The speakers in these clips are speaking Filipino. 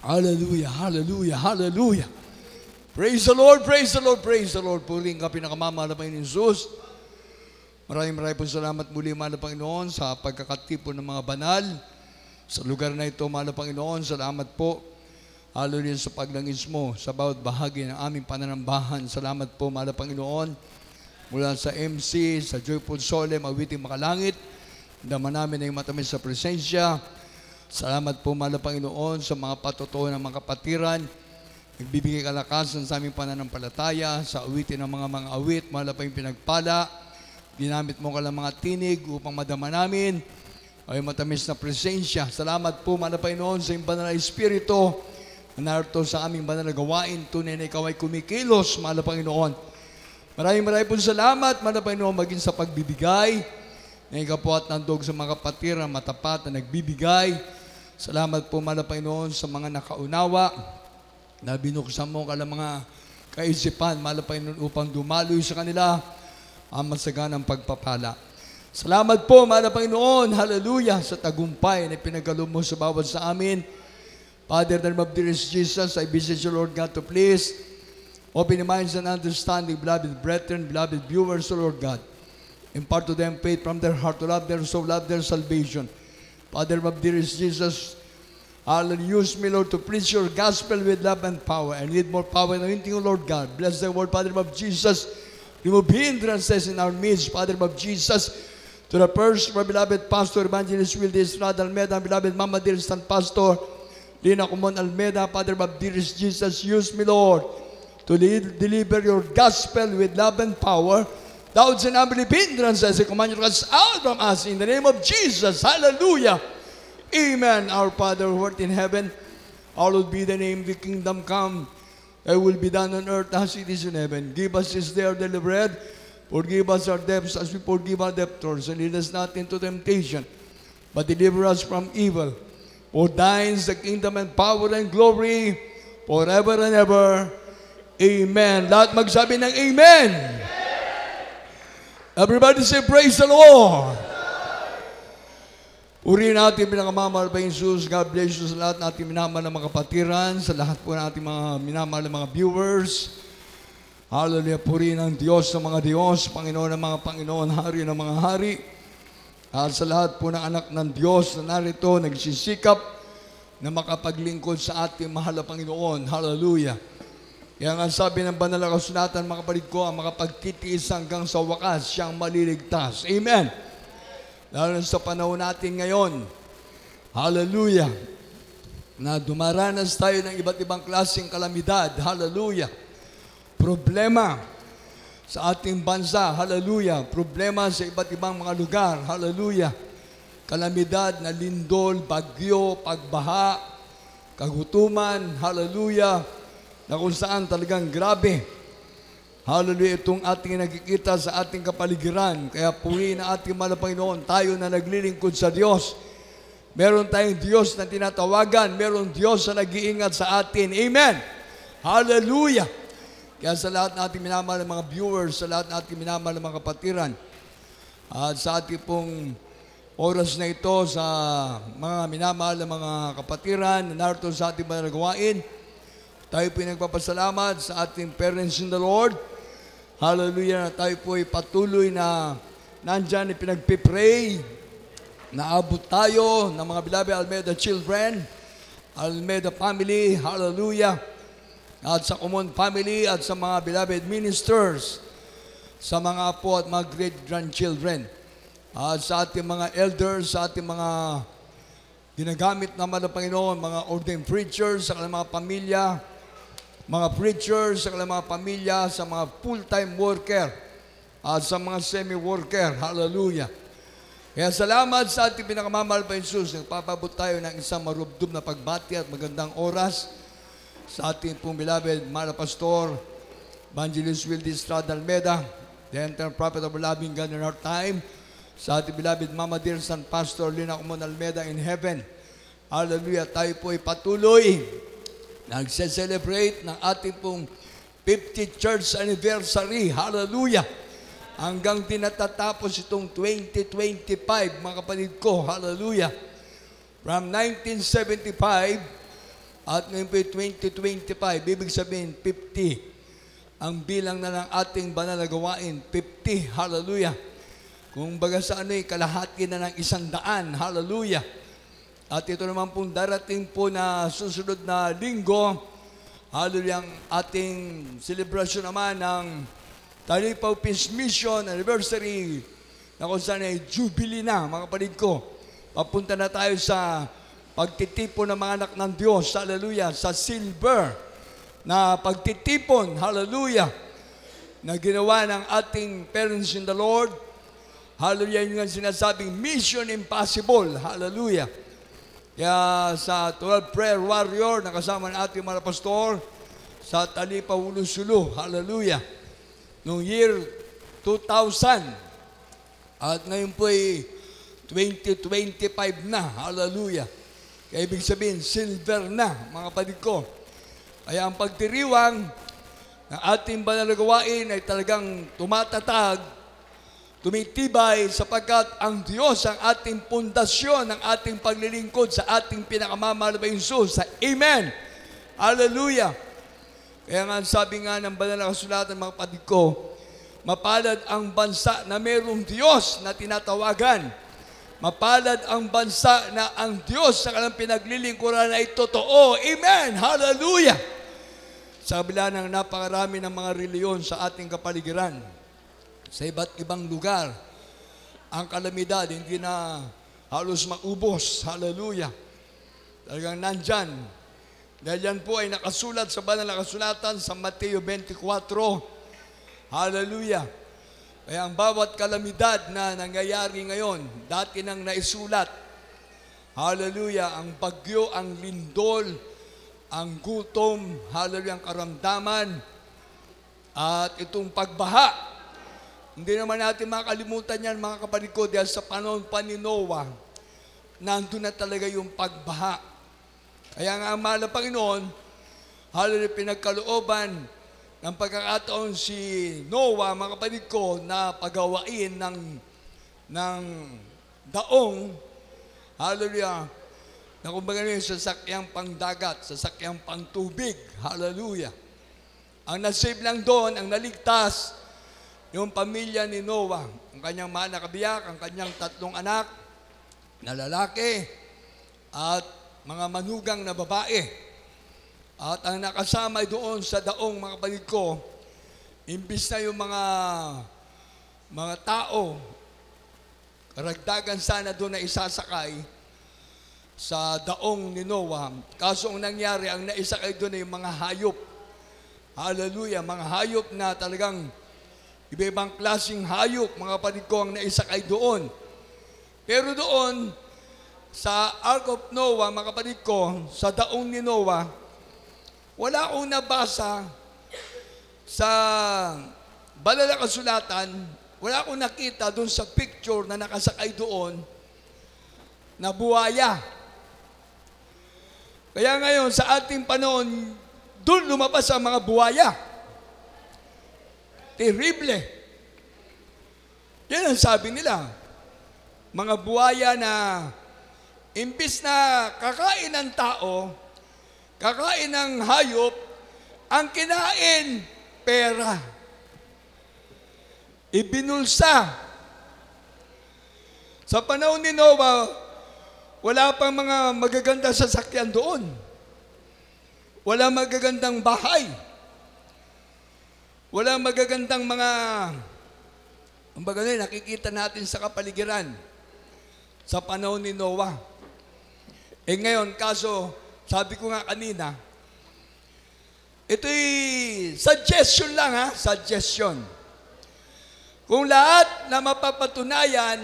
Hallelujah, hallelujah, hallelujah. Praise the Lord, praise the Lord, praise the Lord. Puling ka pinakamamahal na Panginoon Jesus. Maraming po salamat muli, mahal na Panginoon, sa pagkakatipon ng mga banal. Sa lugar na ito, mahal na Panginoon, salamat po. Hallelujah sa paglangis mo sa bawat bahagi ng aming pananambahan. Salamat po, mahal na Panginoon. Mula sa MC, sa Joyful Solemn, Awiting Makalangit. Daman namin ay matamis sa presensya. Salamat po, mahal na Panginoon, sa mga patutuo ng mga kapatiran. Nagbibigay kalakasan sa aming pananampalataya, sa awitin ng mga awit, mahal na pa yung pinagpala. Ginamit mo ka lang mga tinig upang madama namin ay matamis na presensya. Salamat po, mahal na Panginoon, sa iyong banal na Espiritu na narito sa aming banal na gawain. Tunay na ikaw ay kumikilos, mahal na Panginoon. Maraming po salamat, mahal na Panginoon, maging sa pagbibigay. Na ikaw po at nandog sa mga kapatiran, matapat na nagbibigay. Salamat po, mahal na Panginoon, sa mga nakaunawa na binuksan mo ka ng mga kaisipan, mahal na Panginoon, upang dumaloy sa kanila ang masaganang pagpapala. Salamat po, mahal na Panginoon, hallelujah, sa tagumpay na pinagalo mo sa bawat sa amin. Father, in the name of dear Jesus, I beseech you, Lord God, to please open the minds and understanding, beloved brethren, beloved viewers, O Lord God. Impart to them faith from their heart to love their soul, love their salvation. Father, of dearest Jesus, use me, Lord, to preach your gospel with love and power. I need more power and anointing, O Lord God. Bless the word, Father, of Jesus. Remove hindrances in our midst, Father, of Jesus. To the first, my beloved Pastor, Evangelist Wilde Estrada Almeda, beloved Mama, dearest and Pastor, Lina Kumon Almeda, Father, of dearest Jesus, use me, Lord, to deliver your gospel with love and power. Doubts and unbelief hindrances, I command you to cast out from us in the name of Jesus. Hallelujah. Amen. Our Father who art in heaven, hallowed be the name, the kingdom come. Thy will be done on earth as it is in heaven. Give us this day our daily bread. Forgive us our debts as we forgive our debtors. And lead us not into temptation, but deliver us from evil. For thine is the kingdom and power and glory forever and ever. Amen. Lahat magsabi ng Amen. Everybody say, praise the Lord. Uriin natin pinakamamahal pa Jesus. God bless you sa lahat natin minamahal ng mga kapatiran, sa lahat po natin mga minamahal ng mga viewers. Hallelujah, purihin ang Diyos ng mga Diyos, Panginoon ng mga Panginoon, Hari ng mga Hari. At sa lahat po ng anak ng Diyos na narito, nagsisikap na makapaglingkod sa ating mahal na Panginoon. Hallelujah. Kaya nga sabi ng banal na kasulatan, mga kapatid ko, ang makapagtitiis hanggang sa wakas, siyang maliligtas. Amen. Lalo sa panahon natin ngayon, hallelujah, na dumaranas tayo ng iba't ibang klaseng kalamidad, hallelujah, problema sa ating bansa, hallelujah, problema sa iba't ibang mga lugar, hallelujah, kalamidad na lindol, bagyo, pagbaha, kagutuman, hallelujah, na kung saan talagang grabe. Hallelujah, itong ating nakikita sa ating kapaligiran. Kaya purihin na ating mahal na Panginoon, tayo na naglilingkod sa Diyos. Meron tayong Diyos na tinatawagan. Meron Diyos na nag-iingat sa atin. Amen. Hallelujah. Kaya sa lahat natin minamahal ng mga viewers, sa lahat natin minamahal ng mga kapatiran, at sa ating pong oras na ito, sa mga minamahal ng mga kapatiran na narito sa ating mga gawain, tayo po nagpapasalamat sa ating parents in the Lord. Hallelujah, na tayo po ay patuloy na nandyan ay pinagpipray. Naabot tayo ng mga beloved Almeda children, Almeda family, hallelujah. At sa common family at sa mga beloved ministers, sa mga apo at mga great-grandchildren. At sa ating mga elders, sa ating mga ginagamit naman ng Panginoon, mga ordained preachers, sa kanilang mga pamilya, mga preachers, sa kanilang mga pamilya, sa mga full-time worker, at sa mga semi-worker. Hallelujah. Kaya salamat sa ating pinakamamahal pa Jesus. Nagpapabot tayo ng isang marubdob na pagbati at magandang oras sa ating pong beloved Mara Pastor, Evangelist Wilde Estrada Almeda, the entire prophet of loving God in our time, sa ating beloved Mama dear Son Pastor Lina Kumon Almeda in heaven. Hallelujah. Tayo po ay patuloy nagse-celebrate ng ating pong 50th church anniversary. Hallelujah. Hanggang tinatatapos itong 2025, mga kapatid ko. Hallelujah. From 1975 At ngayon po 2025, ibig sabihin 50. Ang bilang na ng ating banal na gawain, 50. Hallelujah. Kung baga sa kalahati na ng 100. Hallelujah. At ito naman pong darating po na susunod na linggo, hallelujah, ang ating celebration naman ng Talipaw Peace Mission Anniversary na kung saan ay Jubilee na, mga kapatid ko. Papunta na tayo sa pagtitipon ng mga anak ng Diyos, hallelujah, sa silver na pagtitipon, hallelujah, na ginawa ng ating parents in the Lord. Hallelujah, yun nga sinasabing mission impossible, hallelujah. Kaya sa 12 prayer warrior, nakasama ng ating mga pastor sa Talipaw Ulusulu, hallelujah, noong year 2000. At ngayon po ay 2025 na, hallelujah. Kaya ibig sabihin, silver na, mga kapatid ko. Kaya ang pagdiriwang ng ating banal na gawain ay talagang tumatatag, tumitibay, sapagkat ang Diyos ang ating pundasyon ng ating paglilingkod sa ating pinakamamahal na Jesus. Amen! Hallelujah! Kaya nga sabi nga ng banal na kasulatan, mga kapatid ko, mapalad ang bansa na mayroong Diyos na tinatawagan. Mapalad ang bansa na ang Diyos sa kanilang pinaglilingkuran ay totoo. Amen! Hallelujah! Sa kabila ng napakarami ng mga reliyon sa ating kapaligiran, sa iba't ibang lugar, ang kalamidad hindi na halos maubos. Hallelujah! Talagang nandyan. Dahil yan po ay nakasulat sa banal na kasulatan sa Mateo 24. Hallelujah! Kaya ang bawat kalamidad na nangyayari ngayon, dati nang naisulat. Hallelujah! Ang bagyo, ang lindol, ang gutom, hallelujah, ang karamdaman, at itong pagbaha. Hindi naman natin makalimutan yan, mga kapatid ko, dahil sa panahon pa ni Noah, nandun na talaga yung pagbaha. Kaya nga ang mahal na Panginoon, hallelujah, pinagkalooban ng pagkakataon si Noah, mga kapatid ko, na pagawain ng daong, hallelujah, na kumbaga yung sasakyang pangdagat, sasakyang pangtubig, hallelujah. Ang nasave lang doon, ang naligtas, yung pamilya ni Noah, ang kanyang mahal na kabiyak, ang kanyang 3 anak na lalaki, at mga manugang na babae. At ang nakasama doon sa daong, mga kapatid ko, imbis na yung mga tao, karagdagan sana doon na isasakay sa daong ni Noah. Kaso ang nangyari, ang naisakay doon ay yung mga hayop. Hallelujah, mga hayop na talagang iba-ibang klaseng hayop, mga kapatid ko, ang naisakay doon. Pero doon, sa Ark of Noah, mga kapatid ko, sa daong ni Noah, wala akong nabasa sa banal na kasulatan, wala akong nakita doon sa picture na nakasakay doon na buhaya. Kaya ngayon, sa ating panahon, doon lumabas ang mga buhaya. Terrible. Yan ang sabi nila. Mga buhaya na imbis na kakain ng tao, kakain ng hayop, ang kinain, pera. Ibinulsa. Sa panahon ni Noah, wala pang mga magagandang sasakyan doon. Wala magagandang bahay. Wala magagandang mga, nakikita natin sa kapaligiran sa panahon ni Noah. Ngayon, kaso, sabi ko nga kanina, ito'y suggestion lang, suggestion. Kung lahat na mapapatunayan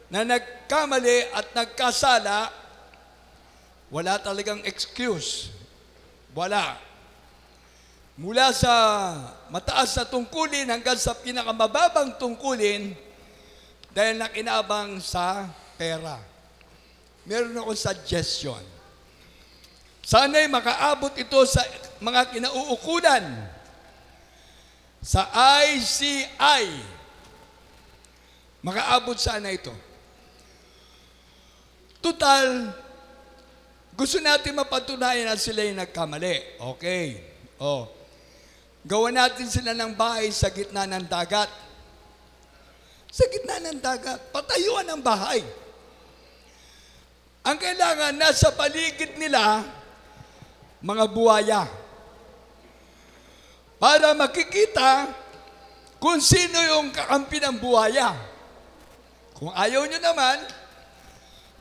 na nagkamali at nagkasala, wala talagang excuse. Wala. Mula sa mataas na tungkulin hanggang sa pinakamababang tungkulin dahil nakinabang sa pera. Meron ako suggestion. Sana'y makaabot ito sa mga kinauukulan sa ICI. Makaabot sana ito. Total, Gusto natin mapatunayan na sila yung nagkamali. Okay. Gawa natin sila ng bahay sa gitna ng dagat. Sa gitna ng dagat. Patayuan ng bahay. Ang kailangan, nasa paligid nila, mga buhaya. Para makikita kung sino yung kakampi ng buhaya. Kung ayaw nyo naman,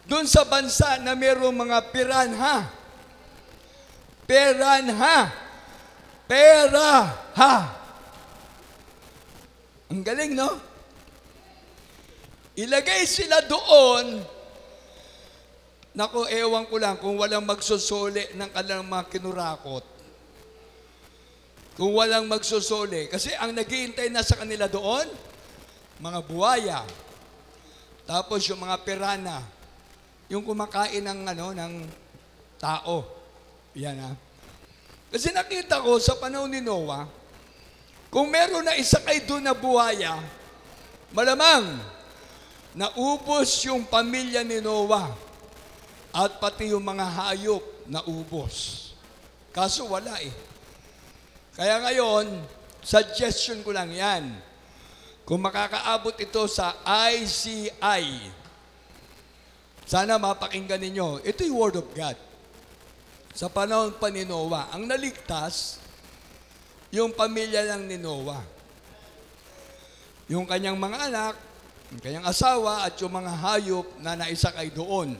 doon sa bansa na mayroong mga piranha. Peraha. Ang galing, no? Ilagay sila doon. Naku, ewan ko lang kung walang magsusuli ng kanilang mga kinurakot. Kung walang magsusuli. Kasi ang naghihintay na sa kanila doon, mga buhaya. Tapos yung mga piranha. Yung kumakain ng tao. Yan ha. Kasi nakita ko sa panahon ni Noah, kung meron na isakay doon na buhaya, malamang naubos yung pamilya ni Noah at pati yung mga hayop naubos. Kaso wala eh. Kaya ngayon, suggestion ko lang yan. Kung makakaabot ito sa ICI, sana mapakinggan ninyo. Ito yung Word of God. Sa panahon pa ni Noah, ang naligtas, yung pamilya lang ni Noah. Yung kanyang mga anak, yung kanyang asawa, at yung mga hayop na naisakay doon.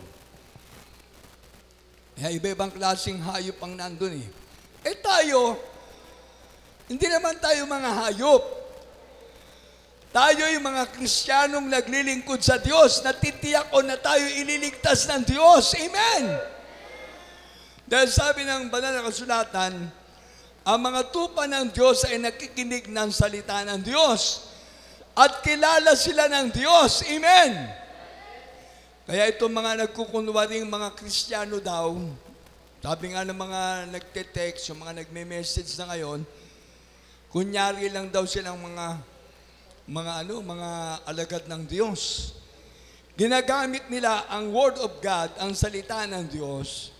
Iba-ibang klaseng hayop ang nandun eh. Tayo, hindi naman tayo mga hayop. Tayo yung mga Kristiyanong naglilingkod sa Diyos, natitiyak o na tayo ililigtas ng Diyos. Amen! Dahil sabi ng banal na kasulatan, ang mga tupa ng Diyos ay nakikinig ng salita ng Diyos at kilala sila ng Diyos. Amen! Kaya itong mga nagkukunwaring mga Kristiyano daw, sabi nga ng mga nagte-text, yung mga nagme-message na ngayon, kunyari lang daw silang mga alagad ng Diyos. Ginagamit nila ang Word of God, ang salita ng Diyos,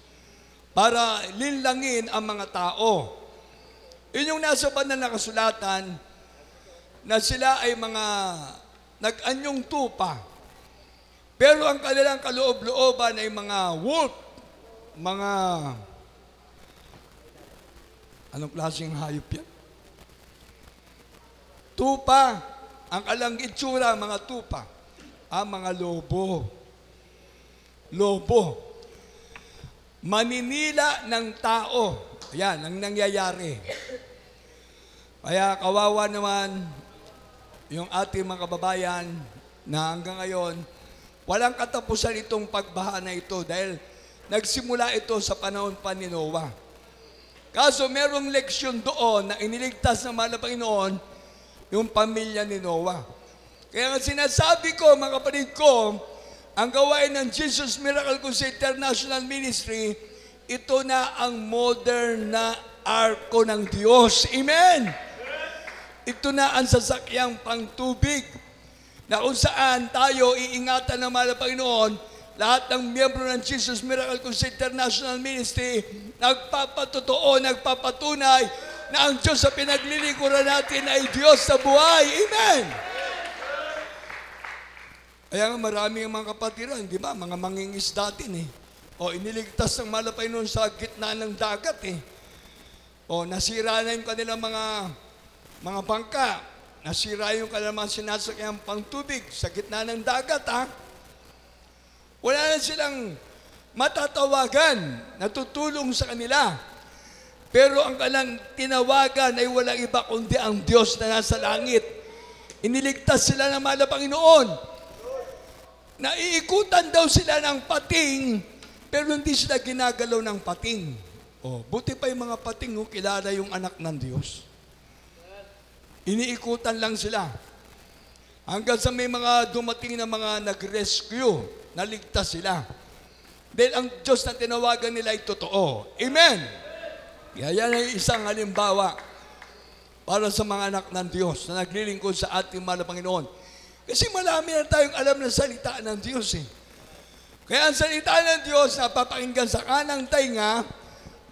para linlangin ang mga tao. Yun yung nasa banal na kasulatan, na sila ay mga nag-anyong tupa. Pero ang kanilang kaloob-looban ay mga wolf, mga anong klaseng hayop yan? Tupa. Ang alang itsura, mga tupa. Mga lobo. Lobo. Maninila ng tao. Yan, ang nangyayari. Kaya kawawa naman yung ating mga kababayan na hanggang ngayon, walang katapusan itong pagbaha na ito dahil nagsimula ito sa panahon pa ni Noah. Kaso merong leksyon doon na iniligtas ng mahal na Panginoon, yung pamilya ni Noah. Kaya nga sinasabi ko, mga kapatid ko, ang gawain ng Jesus Miracle Crusade International Ministry, ito na ang modern na arko ng Diyos. Amen! Ito na ang sasakyang pangtubig na kung saan tayo iingatan ng mahal na Panginoon, lahat ng miyembro ng Jesus Miracle Crusade International Ministry, nagpapatotoo, nagpapatunay na ang Diyos sa pinaglilingkuran natin ay Diyos sa buhay. Amen! Kaya nga marami ang mga kapatiran, di ba? Mga mangingisda din eh. Iniligtas ng mahal na Panginoon sa gitna ng dagat eh. Nasira na yung kanilang mga bangka. Nasira yung kanilang mga sinasakyang pangtubig sa gitna ng dagat ha. Wala na silang matatawagan na tutulong sa kanila. Pero ang kanilang tinawagan ay walang iba kundi ang Diyos na nasa langit. Iniligtas sila ng mahal na Panginoon. Naiikutan daw sila ng pating, pero hindi sila ginagalaw ng pating. Buti pa yung mga pating, kilala yung anak ng Diyos. Iniikutan lang sila. Hanggang sa may mga dumating na mga nag-rescue, naligtas sila. Dahil ang Diyos na tinawagan nila ay totoo. Amen! Kaya yan ay isang halimbawa para sa mga anak ng Diyos na naglilingkod sa ating mahal na Panginoon. Kasi marami na tayong alam na salita ng Diyos eh. Kaya ang salita ng Diyos na papakinggan sa kanang tainga,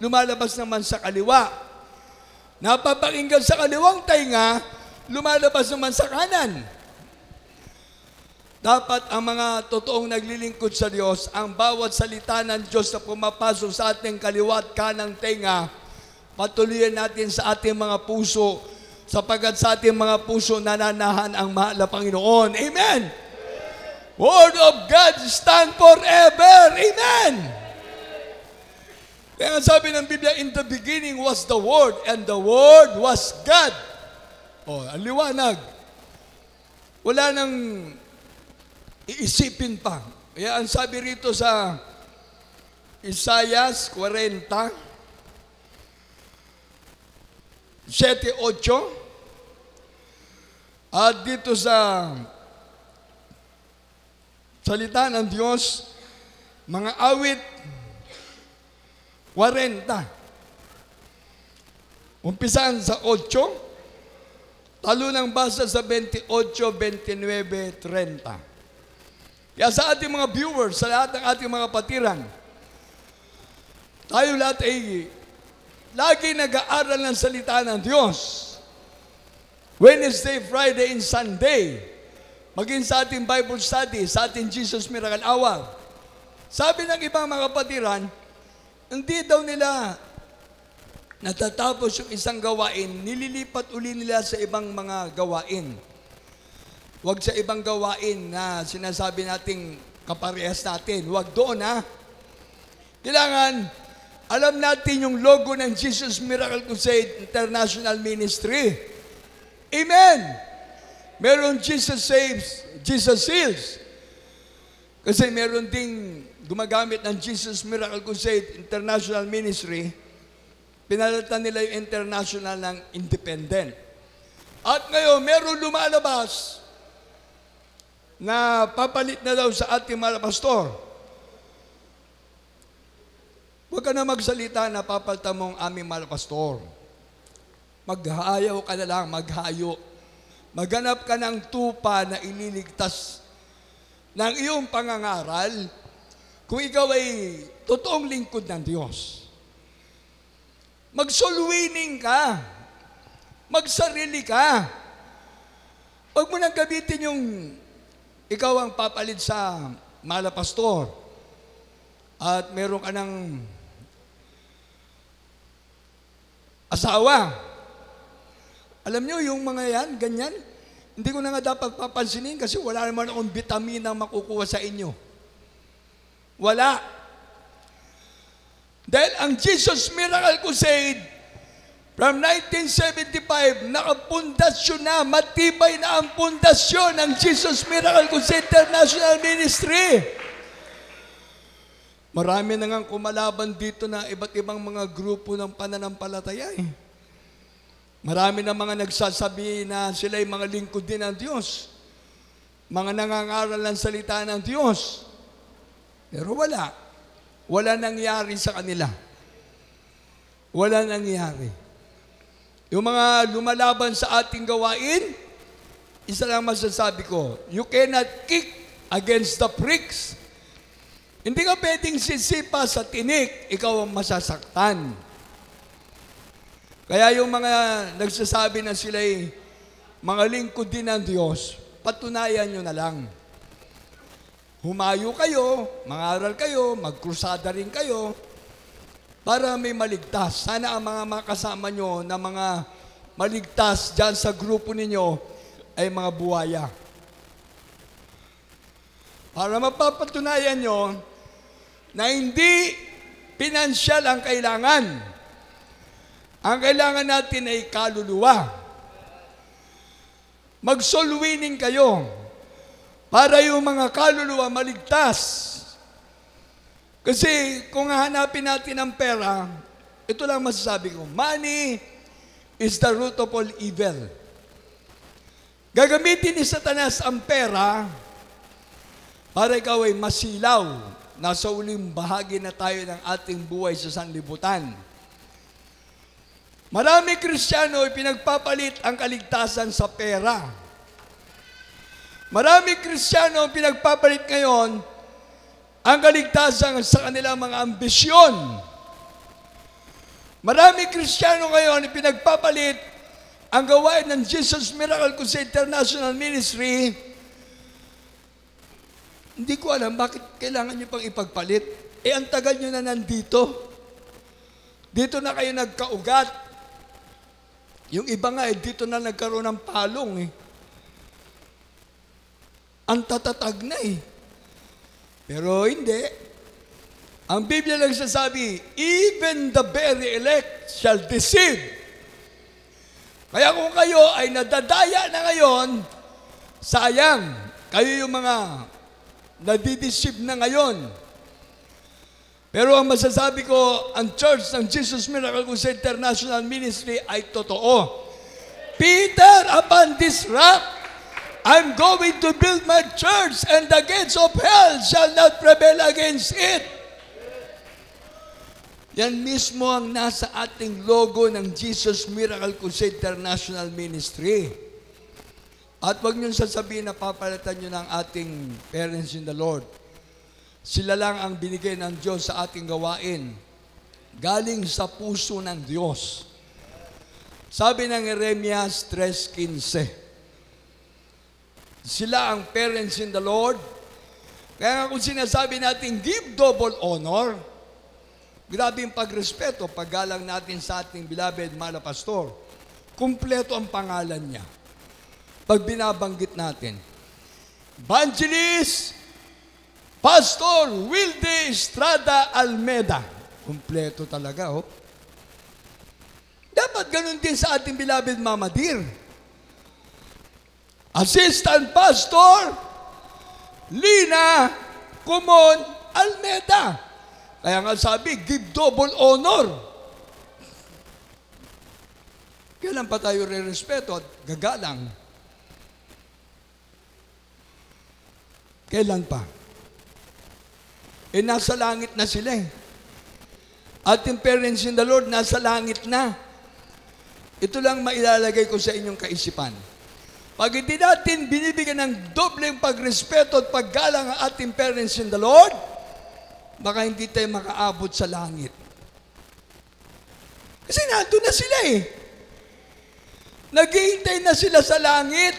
lumalabas naman sa kaliwa. Napapakinggan sa kaliwang tainga, lumalabas naman sa kanan. Dapat ang mga totoong naglilingkod sa Diyos, ang bawat salita ng Diyos na pumapasok sa ating kaliwa at kanang tainga, patuloyan natin sa ating mga puso, sapagkat sa ating mga puso nananahan ang mahal na Panginoon. Amen! Word of God stand forever. Amen! Kaya sabi ng Biblia, in the beginning was the Word, and the Word was God. Ang liwanag. Wala nang iisipin pa. Kaya ang sabi rito sa Isaiah 40, 7:8, at dito sa salita ng Diyos, mga awit 40. Umpisan sa 8, talo ng basa sa 28, 29, 30. Kaya sa ating mga viewers, sa lahat ng ating mga patiran, tayo lahat ay lagi nag-aaral ng salita ng Diyos. Wednesday, Friday, and Sunday. Maging sa ating Bible study, sa ating Jesus Miracle Hour. Sabi ng ibang mga patiran, hindi daw nila natatapos yung isang gawain, nililipat uli nila sa ibang mga gawain. Huwag sa ibang gawain na sinasabi nating kaparehas natin. Huwag doon, ha? Kailangan, alam natin yung logo ng Jesus Miracle Crusade International Ministry. Amen! Meron Jesus Saves, Jesus Heals. Kasi meron ding gumagamit ng Jesus Miracle Crusade International Ministry, pinalitan nila yung international ng independent. At ngayon, meron lumalabas na papalit na daw sa ating mga pastor. Huwag ka na magsalita na papalitan mo ang aming mga pastor. Maghayaw ka na lang, maghayo. Maghanap ka ng tupa na ililigtas ng iyong pangangaral kung ikaw ay totoong lingkod ng Diyos. Mag-soul winning ka. Magsarili ka. Huwag mo nang gamitin yung ikaw ang papalit sa mala pastor at meron ka ng asawa. Alam nyo, yung mga yan, ganyan, hindi ko na nga dapat papansinin kasi wala naman akong vitamina makukuha sa inyo. Wala. Dahil ang Jesus Miracle Crusade, from 1975, nakapundasyon na, matibay na ang pundasyon ng Jesus Miracle Crusade International Ministry. Marami na nga kumalaban dito na iba't ibang mga grupo ng pananampalataya eh. Marami na mga nagsasabi na sila'y mga lingkod din ng Diyos. Mga nangangaral ng salita ng Diyos. Pero wala. Wala nangyari sa kanila. Wala nangyari. Yung mga lumalaban sa ating gawain, isa lang masasabi ko, you cannot kick against the pricks. Hindi ka pwedeng sisipa sa tinik, ikaw ang masasaktan. Kaya yung mga nagsasabi na sila'y mga lingkod din ng Diyos, patunayan nyo na lang. Humayo kayo, mangaral kayo, magkrusada rin kayo, para may maligtas. Sana ang mga makasama nyo na mga maligtas dyan sa grupo ninyo ay mga buwaya. Para mapapatunayan nyo na hindi pinansyal ang kailangan. Ang kailangan natin ay kaluluwa. Mag-soul winning kayo para yung mga kaluluwa maligtas. Kasi kung hahanapin natin ang pera, ito lang masasabi ko, money is the root of all evil. Gagamitin ni Satanas ang pera para ikaw ay masilaw. Nasa uling bahagi na tayo ng ating buhay sa sanlibutan. Marami Kristiyano ay pinagpapalit ang kaligtasan sa pera. Marami Kristiyano ang pinagpapalit ngayon ang kaligtasan sa kanilang mga ambisyon. Maraming Kristiyano ngayon pinagpapalit ang gawain ng Jesus Miracle Crusade International Ministry. Hindi ko alam bakit kailangan nyo pang ipagpalit. Ang tagal nyo na nandito. Dito na kayo nagkaugat. Yung iba nga, dito na nagkaroon ng palong Ang tatatag na Pero hindi. Ang Biblia lang sasabi, even the very elect shall deceive. Kaya kung kayo ay nadadaya na ngayon, sayang, kayo yung mga nadideceive na ngayon. Pero ang masasabi ko, ang Church ng Jesus Miracle Crusade International Ministry ay totoo. Peter, upon this rock, I'm going to build my church and the gates of hell shall not prevail against it. Yan mismo ang nasa ating logo ng Jesus Miracle Crusade International Ministry. At huwag niyong sasabihin na papalitan niyo ng ating parents in the Lord. Sila lang ang binigay ng Diyos sa ating gawain. Galing sa puso ng Diyos. Sabi ng Jeremias 3:15, sila ang parents in the Lord. Kaya nga kung sinasabi natin, give double honor, grabe yung pagrespeto, paggalang natin sa ating beloved Mala Pastor. Kumpleto ang pangalan niya. Pag binabanggit natin, Evangelist Pastor Wilde Estrada Almeda. Kumpleto talaga, Dapat ganun din sa ating beloved Mama Dear. Assistant Pastor Lina Kumon Almeda. Kaya nga sabi, give double honor. Kailan pa tayo re-respeto at gagalang? Kailan pa? Nasa langit na sila Ating parents in the Lord, nasa langit na. Ito lang mailalagay ko sa inyong kaisipan. Pag hindi natin binibigyan ng dobleng pagrespeto at paggalang ang ating parents in the Lord, baka hindi tayo makaabot sa langit. Kasi nandun na sila Naghihintay na sila sa langit.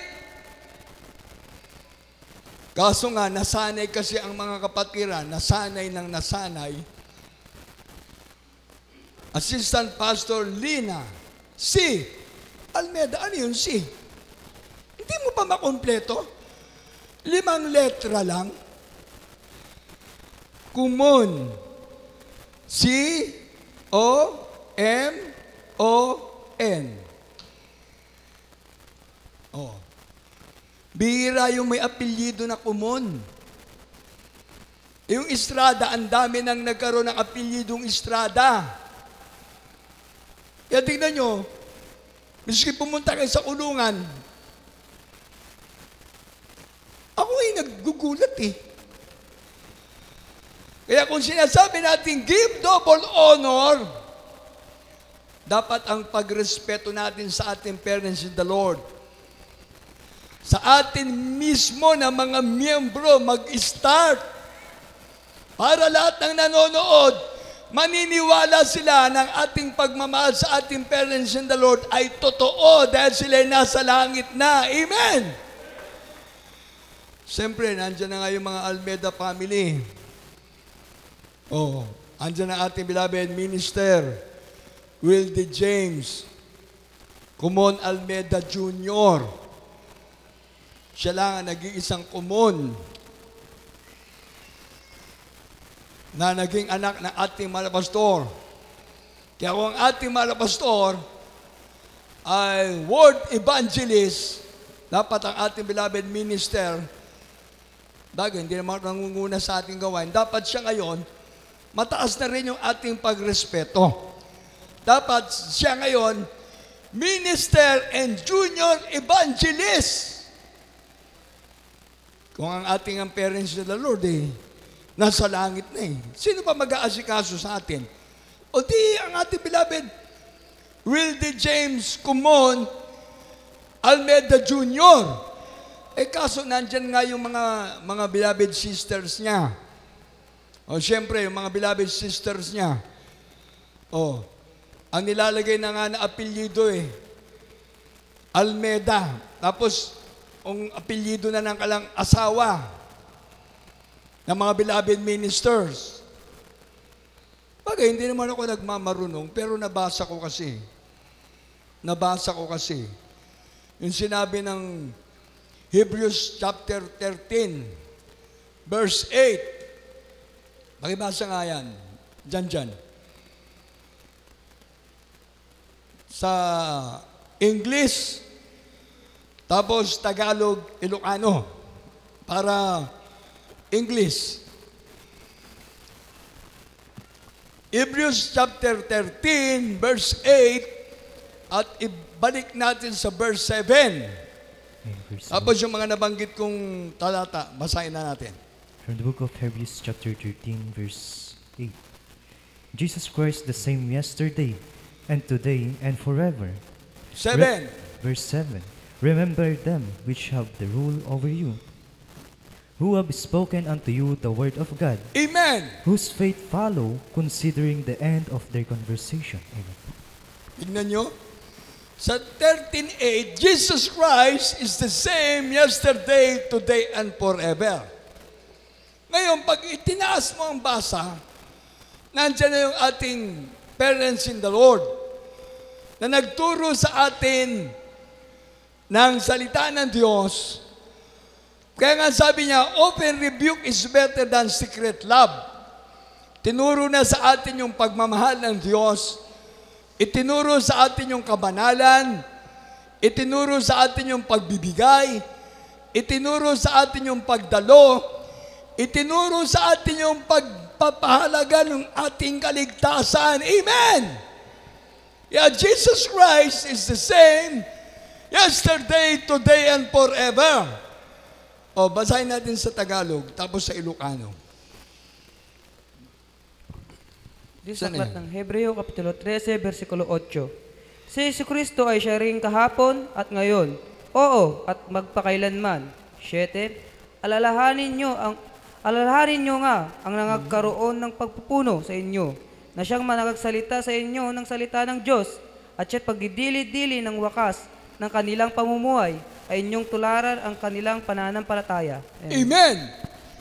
Kaso nga, nasanay kasi ang mga kapatiran, nasanay ng nasanay. Assistant Pastor Lina C. Almeda, ano yun C? Hindi mo pa makompleto? 5 letra lang. Kumon. C-O-M-O-N. Bihira yung may apelyido na Kumon. Yung Estrada, ang dami nang nagkaroon ng apelyidong Estrada. Kaya tingnan nyo, miski pumunta kayo sa kulungan, ako naggugulat Kaya kung sinasabi natin, give double honor, dapat ang pagrespeto natin sa ating parents in the Lord. Sa atin mismo na mga miyembro mag-start para lahat ng nanonood, maniniwala sila ng ating pagmamahal sa ating parents in the Lord ay totoo dahil sila nasa langit na. Amen! Siyempre, nandiyan na nga yung mga Almeda family. Andyan ang ating beloved minister, Wilde James Kumon Almeda Jr. Siya lang ang nag-iisang Kumon na naging anak ng ating Mala Pastor. Kaya kung ang ating Mala Pastor ay word evangelist, dapat ang ating beloved minister, bagay, hindi naman nangunguna sa ating gawain, dapat siya ngayon, mataas na rin yung ating pagrespeto. Dapat siya ngayon, minister and junior evangelist. Kung ang ating ang parents na the Lord nasa langit na sino pa mag-aasikaso sa atin? O di ang ating beloved Wilde James Kumon Almeda Jr. Kaso nandyan nga yung mga beloved sisters niya. O siyempre, yung mga beloved sisters niya, ang nilalagay na nga na apelyido Almeda. Tapos, ang apelyido na ng kalang asawa ng mga beloved ministers. Bagay, hindi naman ako nagmamarunong, pero nabasa ko kasi. Yung sinabi ng Hebrews chapter 13, verse 8. Pakibasa nga yan. Diyan. Sa English, tapos Tagalog, Ilocano. Para English. Hebrews chapter 13, verse 8, at ibalik natin sa verse 7. Tapos yung mga nabanggit kong talata, basahin na natin. From the book of Hebrews chapter 13, verse 8. Jesus Christ the same yesterday, and today, and forever. 7. Verse 7. Remember them which have the rule over you, who have spoken unto you the word of God. Amen. Whose faith follow, considering the end of their conversation. Amen. Tignan nyo. Sa 13:8, Jesus Christ is the same yesterday, today, and forever. Ngayon, pag itinaas mo ang basa, nandiyan na yung ating parents in the Lord na nagturo sa atin ng salita ng Diyos. Kaya nga sabi niya, open rebuke is better than secret love. Tinuro na sa atin yung pagmamahal ng Diyos. Itinuro sa atin yung kabanalan. Itinuro sa atin yung pagbibigay. Itinuro sa atin yung pagdalo. Itinuro sa atin yung pagpapahalaga ng ating kaligtasan. Amen! Yeah, Jesus Christ is the same yesterday, today, and forever. Basahin natin sa Tagalog, tapos sa Ilocano. Di sa aklat ng Hebreo, Kapitulo 13, versikulo 8. Si Jesucristo ay siya ring kahapon at ngayon. Oo, at magpakailanman. 7. Alalahanin nyo nga ang nangagkaroon ng pagpupuno sa inyo, na siyang managagsalita sa inyo ng salita ng Diyos, at siya't pagdidili-dili ng wakas ng kanilang pamumuhay ay inyong tularan ang kanilang pananampalataya. Amen!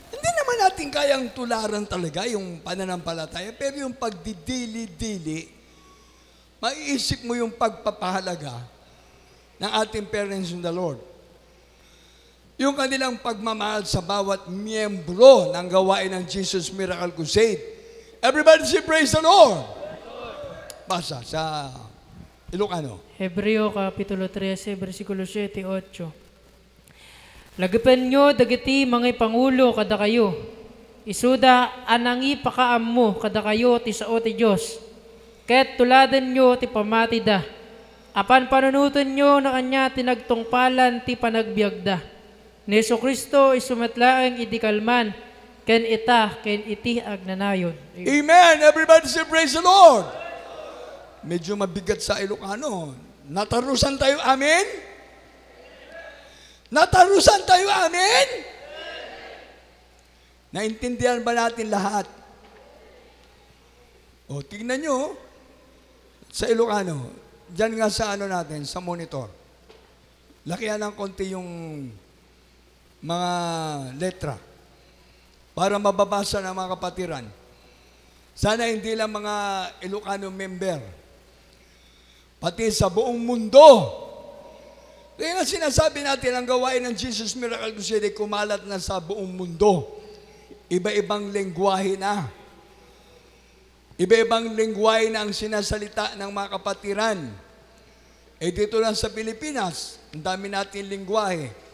Hindi naman natin kayang tularan talaga yung pananampalataya, pero yung pagdidili-dili, maiisip mo yung pagpapahalaga ng ating parents in the Lord. Yung kanilang pagmamahal sa bawat miyembro ng gawain ng Jesus Miracle Crusade. Everybody say praise the Lord. Basa sa Ilocano. Hebreo Kapitulo 13, versikulo 7, 8. Lagapan nyo dagiti mga pangulo kada kayo. Isuda anangi pakaam mo kada kayo ti sao ti Diyos. Ket tuladan nyo ti pamatida. Apan panunutan nyo na kanya tinagtungpalan ti panagbiagda. Ni Jesucristo isumatlaang idikalman, ken iti agnanayon. Amen! Everybody say praise the Lord! Medyo mabigat sa Ilocano. Natarusan tayo, amen? Natarusan tayo, amen? Naintindihan ba natin lahat? Tignan nyo, sa Ilocano, dyan nga sa natin, sa monitor. Lakihan ng konti yung mga letra para mababasa ng mga kapatiran. Sana hindi lang mga Ilocano member, pati sa buong mundo. Kaya nga sinasabi natin, ang gawain ng Jesus Miracle Crusade kumalat na sa buong mundo. Iba-ibang lengguwahe na. Iba-ibang lengguwahe na ang sinasalita ng mga kapatiran. Dito lang sa Pilipinas, ang dami natin lengguwahe.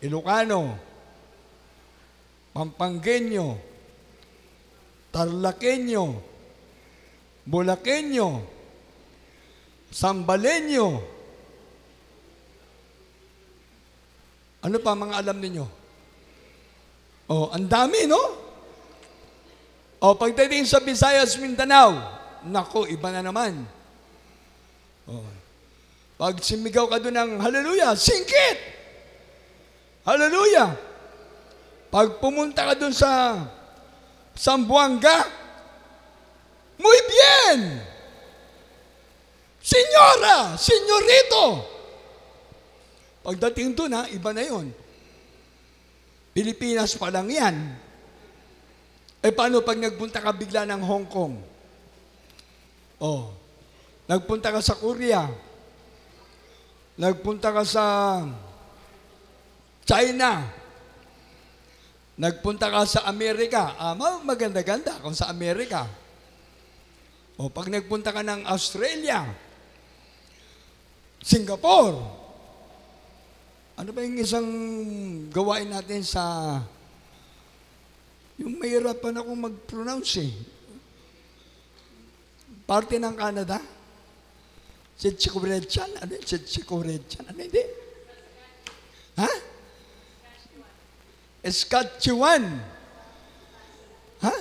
Ilocano, Pampangueño, Tarlaqueño, Bulaqueño, Sambaleño. Ano pa mga alam ninyo? Ang dami, no? Pagdating sa Visayas, Mindanao, nako, iba na naman. Pag simigaw ka doon ng hallelujah, singkit! Hallelujah! Pag pumunta ka doon sa Zamboanga? Muy bien! Senyora, senyorito! Pagdating doon iba na yun. Pilipinas pa lang yan. Paano pag nagpunta ka bigla ng Hong Kong? Nagpunta ka sa Korea. Nagpunta ka sa China. Nagpunta ka sa Amerika. Maganda-ganda kung sa Amerika. Pag nagpunta ka ng Australia, Singapore, ano ba yung isang gawain natin sa yung mahirapan ako mag-pronounce parte ng Canada? Sitchikorechan? Ano yun? Sitchikorechan? Ano hindi? Ha? Saskatchewan? Ha?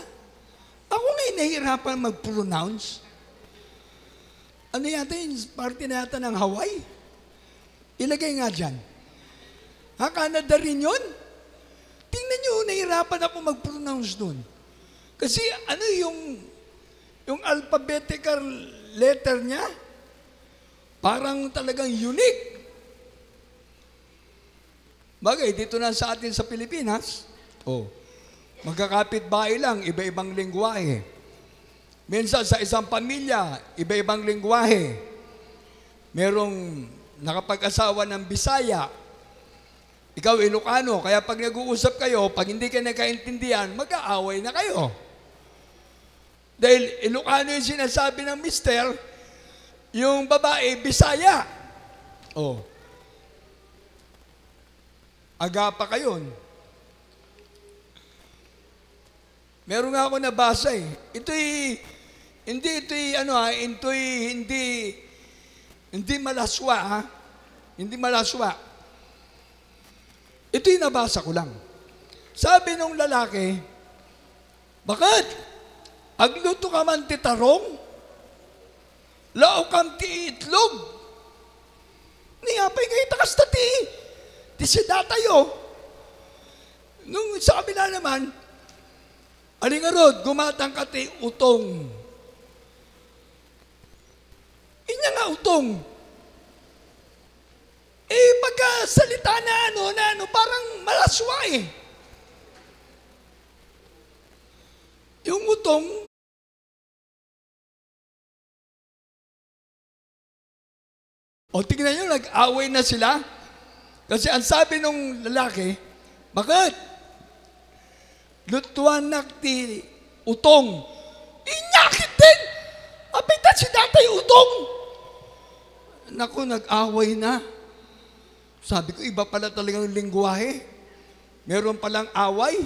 Ako ngayon nahihirapan mag-pronounce. Ano yata yun? Parte na yata ng Hawaii? Ilagay nga dyan. Canada rin yun? Tingnan nyo, nahihirapan ako mag-pronounce dun. Kasi ano yung alphabetical letter niya, parang talagang unique. Bagay, dito na sa atin sa Pilipinas, magkakapit bahay lang, iba-ibang lingwahe. Minsan sa isang pamilya, iba-ibang lingwahe. Merong nakapag-asawa ng Bisaya, ikaw Ilocano, kaya pag nag-uusap kayo, pag hindi ka nagkaintindihan, mag-aaway na kayo. Dahil Ilocano yung sinasabi ng mister, yung babae, Bisaya. Agapa kayon. Meron nga ako nabasa hindi malaswa Hindi malaswa. Ito'y nabasa ko lang. Sabi nung lalaki, bakit? Agluto ka man ti tarong? Lao kam ti itlog? Niyapay kayo takas na ti sida tayo. Nung sabi na naman, alingarod, gumatang ka ti utong. Inya nga utong. Pagkasalita na parang malaswa Yung utong, tingnan nyo, nag-away na sila. Kasi ang sabi nung lalaki, bakit? Lutuan nakti utong. Inyakit din! Apitan si tatay utong! Naku, nag-away na. Sabi ko, iba pala talagang lingwahe. Meron palang away.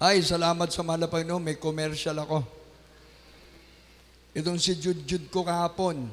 Ay, salamat sa mahal na Panginoon, may commercial ako. Itong si Jude ko kahapon.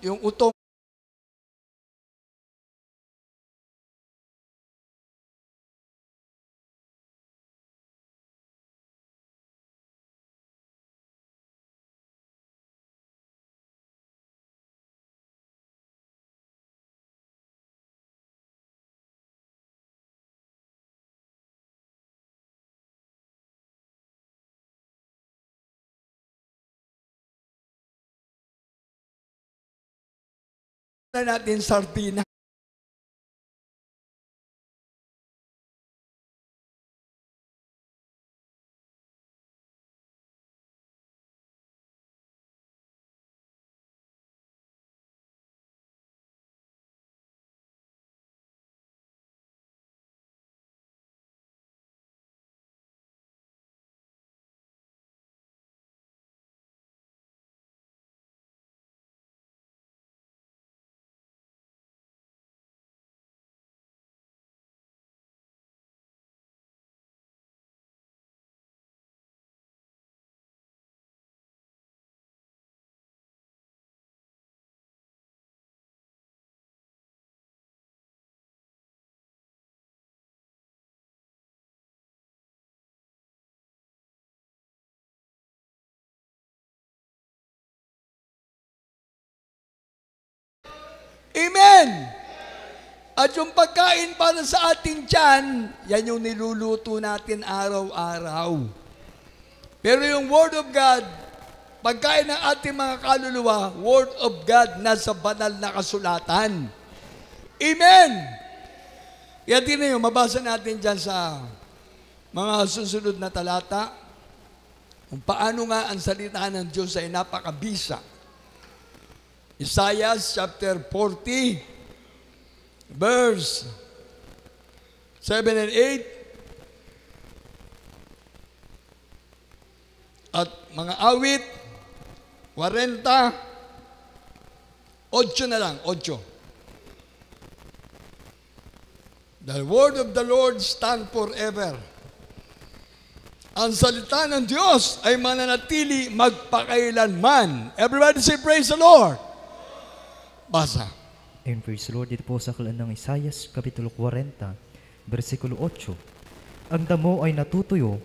yung utong. Natin sardina. Amen! At yung pagkain para sa ating tiyan, yan yung niluluto natin araw-araw. Pero yung Word of God, pagkain ng ating mga kaluluwa, Word of God nasa banal na kasulatan. Amen! Kaya tingnan nyo, mabasa natin dyan sa mga susunod na talata, kung paano nga ang salita ng Diyos ay napakabisa. Isaiah chapter 40, verse 7 and 8. At mga awit, 40, 8 na lang, 8. The word of the Lord stand forever. Ang salita ng Diyos ay mananatili magpakailanman. Everybody say, praise the Lord. Basa. And praise the Lord, dito po sa aklat ng Isaiah, Kapitulo 40, versikulo 8. Ang damo ay natutuyo,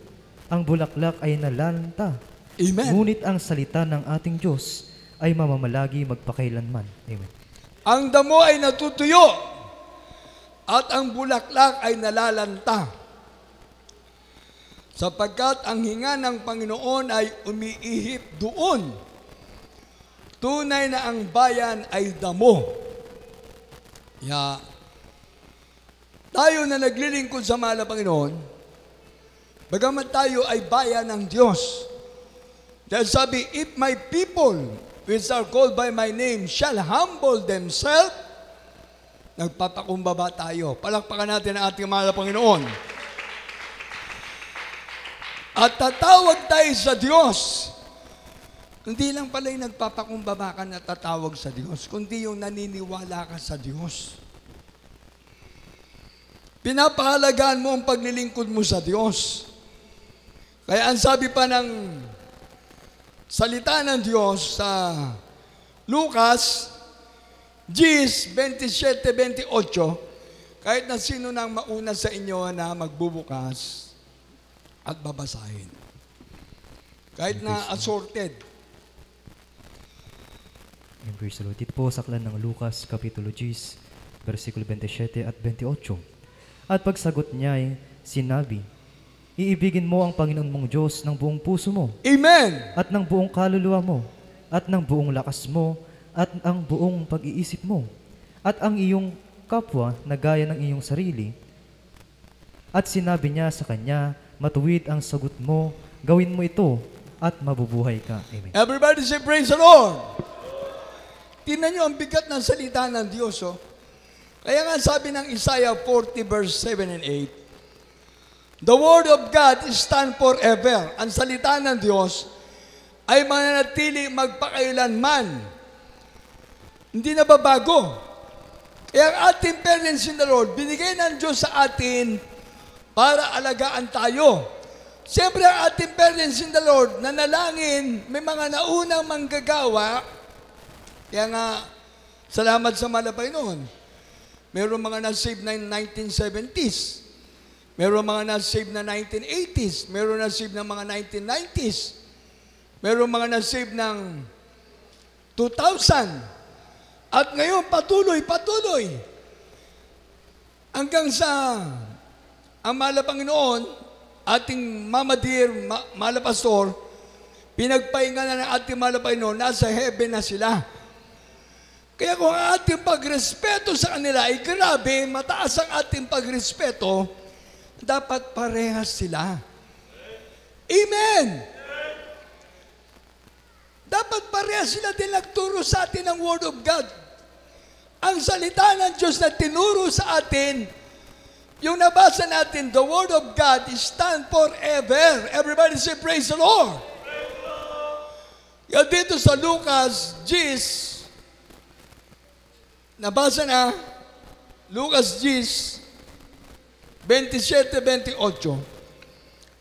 ang bulaklak ay nalalanta. Amen. Ngunit ang salita ng ating Diyos ay mamamalagi magpakailanman. Amen. Ang damo ay natutuyo, at ang bulaklak ay nalalanta. Sapagkat ang hinga ng Panginoon ay umiihip doon. Tunay na ang bayan ay damo. Tayo na naglilingkod sa mahal na Panginoon, bagamat tayo ay bayan ng Diyos. Dahil sabi, if my people, which are called by my name, shall humble themselves, nagpapakumbaba tayo. Palakpakan natin ang ating mahal na Panginoon. At tatawag tayo sa Diyos. Hindi lang pala yung nagpapakumbaba ka na tatawag sa Diyos, kundi yung naniniwala ka sa Diyos. Pinapahalagaan mo ang paglilingkod mo sa Diyos. Kaya ang sabi pa ng salita ng Diyos sa Lucas 10:27-28, kahit na sino nang mauna sa inyo na magbubukas at babasahin. Kahit na assorted. And praise the Lord. Dito po sa aklat ng Lucas, Kapitulo 10, versikulo 27 at 28. At pagsagot niya ay sinabi, iibigin mo ang Panginoon mong Diyos ng buong puso mo. Amen! At ng buong kaluluwa mo, at ng buong lakas mo, at ang buong pag-iisip mo, at ang iyong kapwa na gaya ng iyong sarili. At sinabi niya sa kanya, matuwid ang sagot mo, gawin mo ito, at mabubuhay ka. Amen. Everybody say, praise the Lord! Tingnan nyo ang bigat ng salita ng Diyos. Oh. Kaya nga sabi ng Isaiah 40 verse 7 and 8, the word of God is stand forever. Ang salita ng Diyos ay mananatili magpakailanman. Hindi na babago. Kaya ang ating parents in the Lord, binigay ng Diyos sa atin para alagaan tayo. Siyempre ang ating parents in the Lord, nanalangin, may mga naunang manggagawa, Kaya nga, salamat sa malapay noon. Meron mga na-save na 1970s. Meron mga na-save na 1980s. Meron na-save ng mga 1990s. Meron mga na-save ng 2000. At ngayon, patuloy. Hanggang sa ang mahal na Panginoon, ating Mama Dear, mahal na Pastor, pinagpahinga na ng ating mahal na Panginoon, nasa heaven na sila. Kaya kung ang ating pagrespeto sa kanila ay grabe, mataas ang ating pagrespeto, dapat parehas sila. Amen! Dapat parehas sila din nagturo sa atin ng Word of God. Ang salita ng Diyos na tinuro sa atin, yung nabasa natin, the Word of God is stand forever. Everybody say, praise the Lord! Kaya dito sa Lucas 10, nabasa na, Lucas 10, 27-28.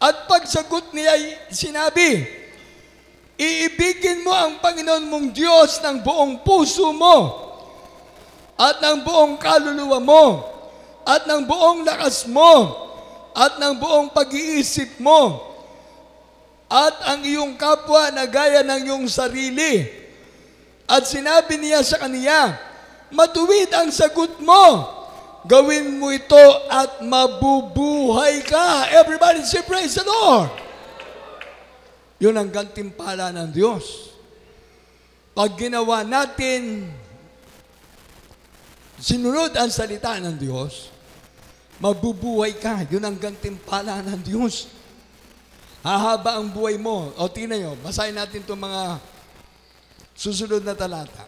At pagsagot niya ay sinabi, iibigin mo ang Panginoon mong Diyos ng buong puso mo, at ng buong kaluluwa mo, at ng buong lakas mo, at ng buong pag-iisip mo, at ang iyong kapwa na gaya ng iyong sarili. At sinabi niya sa kaniya, matuwid ang sagot mo. Gawin mo ito at mabubuhay ka. Everybody say, praise the Lord. Yun ang gantimpala ng Diyos. Pag ginawa natin, sinunod ang salita ng Diyos, mabubuhay ka. Yun ang gantimpala ng Diyos. Hahaba ang buhay mo. O tingnan nyo, basahin natin itong mga susunod na talata.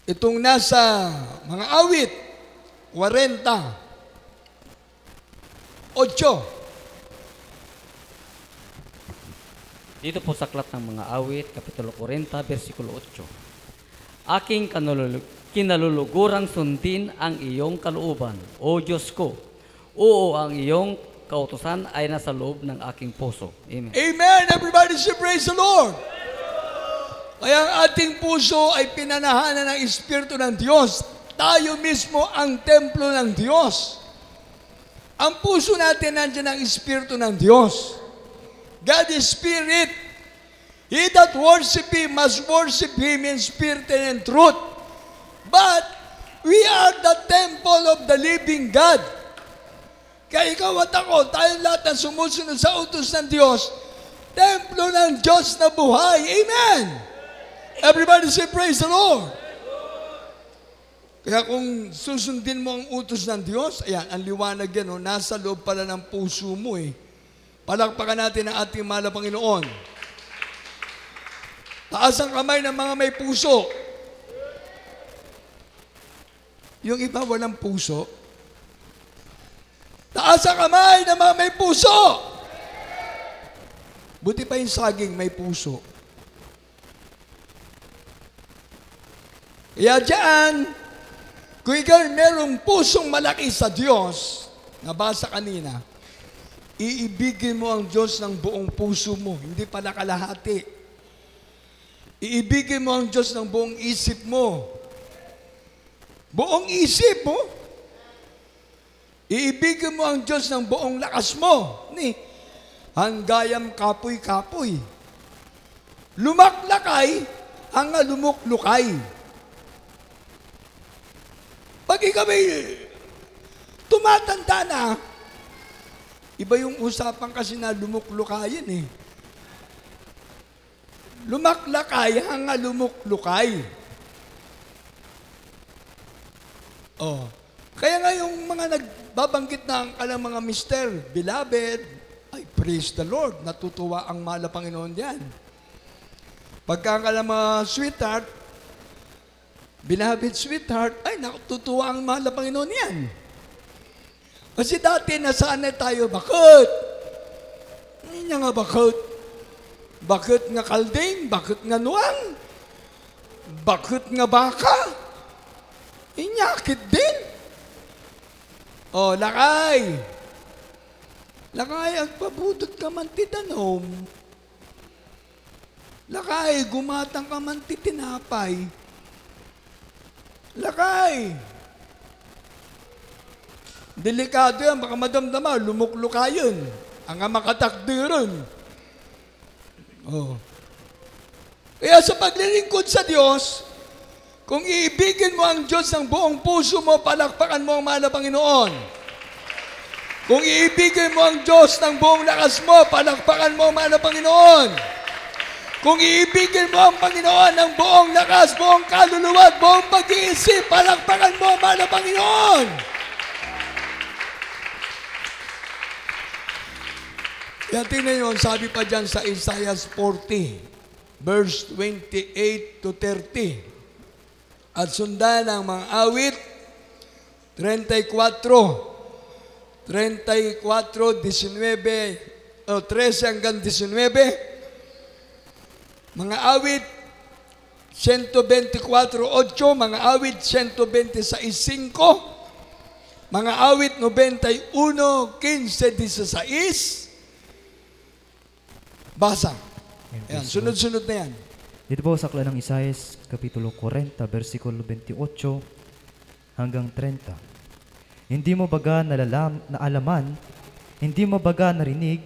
Itong nasa mga awit, 40, 8. Dito po sa aklat ng mga awit, Kapitulo 40, versikulo 8. Aking kinalulugurang sundin ang iyong kalooban, O Diyos ko. Oo, ang iyong kautusan ay nasa loob ng aking puso. Amen. Amen! Everybody say, praise the Lord! Kaya ang ating puso ay pinanahanan ng Espiritu ng Diyos. Tayo mismo ang templo ng Diyos. Ang puso natin nandiyan ang Espiritu ng Diyos. God is Spirit. He that worship Him must worship Him in spirit and in truth. But we are the temple of the living God. Kaya ikaw at ako, tayo lahat na sumusunod sa utos ng Diyos, templo ng Diyos na buhay. Amen! Everybody say, praise the Lord! Kaya kung susundin mo ang utos ng Diyos, ayan, ang liwanag yan, nasa loob pala ng puso mo eh. Palakpakan natin ang ating mahal na Panginoon. Taas ang kamay ng mga may puso. Yung iba walang puso. Taas ang kamay ng mga may puso. Buti pa yung saging may puso. Kaya dyan, kung ikaw merong pusong malaki sa Diyos, nabasa kanina, iibigin mo ang Diyos ng buong puso mo, hindi pala kalahati. Iibigin mo ang Diyos ng buong isip mo. Buong isip mo. Iibigin mo ang Diyos ng buong lakas mo. Hanggayam kapoy-kapoy. Lumaklakay, hanga lumuklukay. Pag ikaw ay tumatanda na, iba yung usapan kasi na lumuklukayin eh. Lumaklakay, hanga lumuklukay. Oh. Kaya nga yung mga nagbabanggit ng alang mga mister, beloved, ay praise the Lord, natutuwa ang mahal na Panginoon diyan. Pagka ang alang mga sweetheart, beloved sweetheart, ay natutuwa ang mahal na Panginoon yan. Kasi dati nasanay tayo, bakit? Hindi nga bakit? Bakit nga kalding? Bakit nga nuwang? Bakit nga baka? Inyakit din. Oh, lakay. Lakay, agpabudot ka man titanom. Lakay, gumatang ka man titinapay. Lakay. Delikado yan, baka madamdama, lumukluka yun. Ang makatakdiran. Oh. Kaya sa paglilingkod sa Diyos, kung iibigin mo ang Diyos ng buong puso mo, palakpakan mo ang mahal na Panginoon. Kung iibigin mo ang Diyos ng buong lakas mo, palakpakan mo ang mahal na Panginoon. Kung iibigin mo ang Panginoon ng buong lakas, buong kaluluwa at buong pag-iisip, palakpakan mo ang mahal na Panginoon. Yan, tingnan yun, sabi pa dyan sa Isaiah 40, verse 28 to 30. At sundan ang mga awit, 34, 19, 13 hanggang 19. Mga awit, 124.8, mga awit, 126.5, mga awit, 91, 15, 16. Basa. Ayan, sunod-sunod na yan. Dito po sa aklat ng Isaiah, Kapitulo 40, versikulo 28 hanggang 30. Hindi mo baga naalaman, hindi mo baga narinig,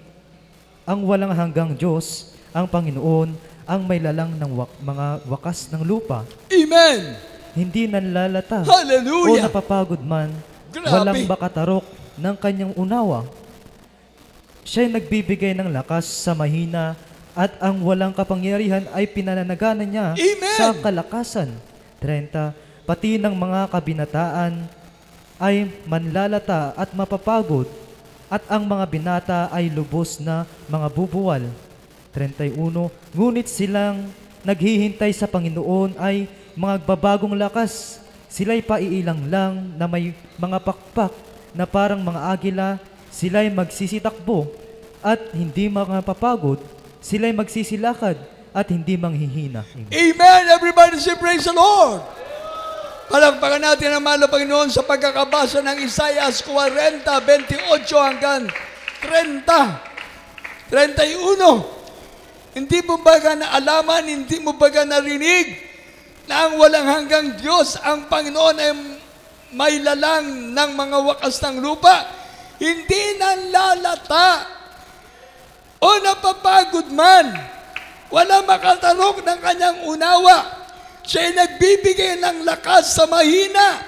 ang walang hanggang Diyos, ang Panginoon, ang may lalang ng mga wakas ng lupa. Amen! Hindi nanlalata Hallelujah! o napapagod man, Grabe! walang bakatarok ng kanyang unawa. Siya'y nagbibigay ng lakas sa mahina, at ang walang kapangyarihan ay pinananaganan niya Amen! sa kalakasan. 30. Pati ng mga kabinataan ay manlalata at mapapagod, at ang mga binata ay lubos na mga bubuwal. 31. Ngunit silang naghihintay sa Panginoon ay magbabagong lakas. Sila'y paiilang lang na may mga pakpak na parang mga agila. Sila'y magsisitakbo at hindi mapapagod. Sila'y magsisilakad at hindi manghihina. Amen! Everybody say praise the Lord! Palakpakan natin ang mahal na Panginoon sa pagkakabasa ng Isaiah 40, 28 hanggang 30. 31. Hindi mo baga naalaman, hindi mo baga narinig na ang walang hanggang Diyos, ang Panginoon ay may lalang ng mga wakas ng lupa, hindi nanlalata o napapagod man, wala makatarok ng kanyang unawa. Siya'y nagbibigay ng lakas sa mahina,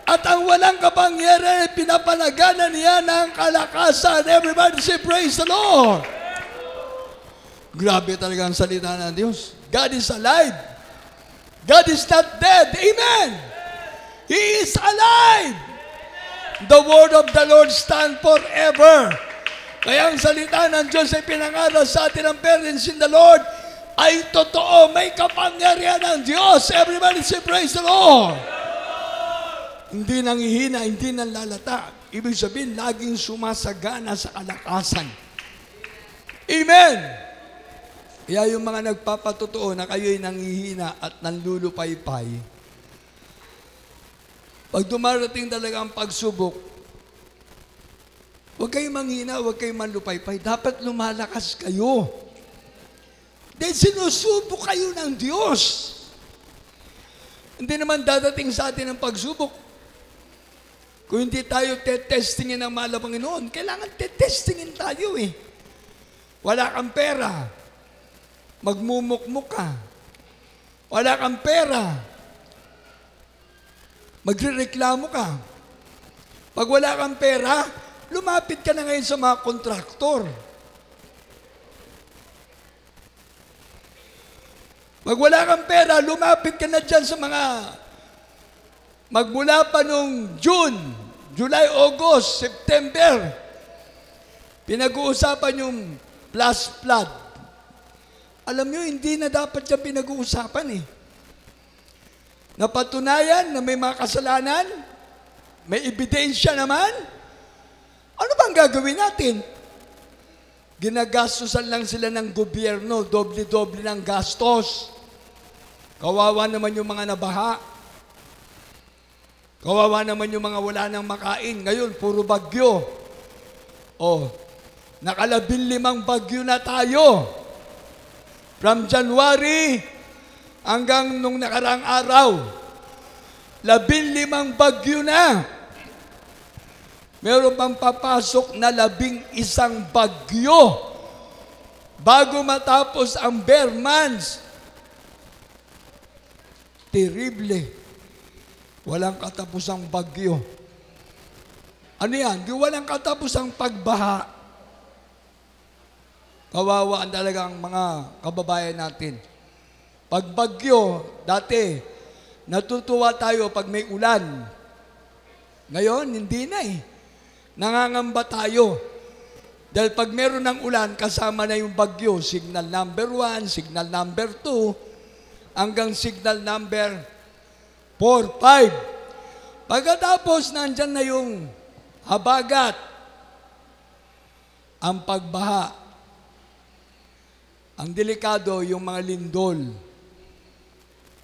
at ang walang kapangyarihan ay pinapalaganan niya ng kalakasan. Everybody say praise the Lord! Grabe talaga ang salita ng Diyos. God is alive. God is not dead. Amen! He is alive! The word of the Lord stand forever. Kaya ang salita ng Diyos ay pinangaral sa atin ng parents in the Lord ay totoo. May kapangyarihan ng Diyos. Everybody say praise the Lord. Hindi nanghihina, hindi nanlalata. Ibig sabihin, laging sumasagana sa kalakasan. Amen! Kaya yung mga nagpapatotoo na kayo'y nanghihina at nanlulupaypay, pag dumarating talaga ang pagsubok, huwag kayong manghina, huwag kayong manlupaypay. Dapat lumalakas kayo. Dahil sinusubok kayo ng Diyos. Hindi naman dadating sa atin ang pagsubok. Kung hindi tayo tetestingin ng mahal na Panginoon, kailangan tetestingin tayo eh. Wala kang pera, magmumukmuk ka. Wala kang pera, magrereklamo ka. Pag wala kang pera, lumapit ka na ngayon sa mga kontraktor. Pag wala kang pera, lumapit ka na dyan sa mga magmula pa nung June, July, August, September. Pinag-uusapan yung flash flood. Alam nyo, hindi na dapat yan pinag-uusapan eh. Napatunayan na may mga kasalanan, may ebidensya naman. Ano bang gagawin natin? Ginagastusan lang sila ng gobyerno, doble-doble ng gastos. Kawawa naman yung mga nabaha. Kawawa naman yung mga wala nang makain. Ngayon, puro bagyo. Oh, 15 bagyo na tayo. From January hanggang nung nakaraang araw, 15 bagyo na. Meron pang papasok na 11 bagyo bago matapos ang bare months. Terrible. Walang katapusang bagyo. Ano yan? Di walang katapusang pagbaha. Kawawa talaga ang mga kababayan natin. Pag bagyo, dati, natutuwa tayo pag may ulan. Ngayon, hindi na eh. Nangangamba tayo. Dahil pag meron ng ulan, kasama na yung bagyo. Signal number 1, signal number 2, hanggang signal number 4, 5. Pagkatapos, nandyan na yung habagat, ang pagbaha. Ang delikado, yung mga lindol.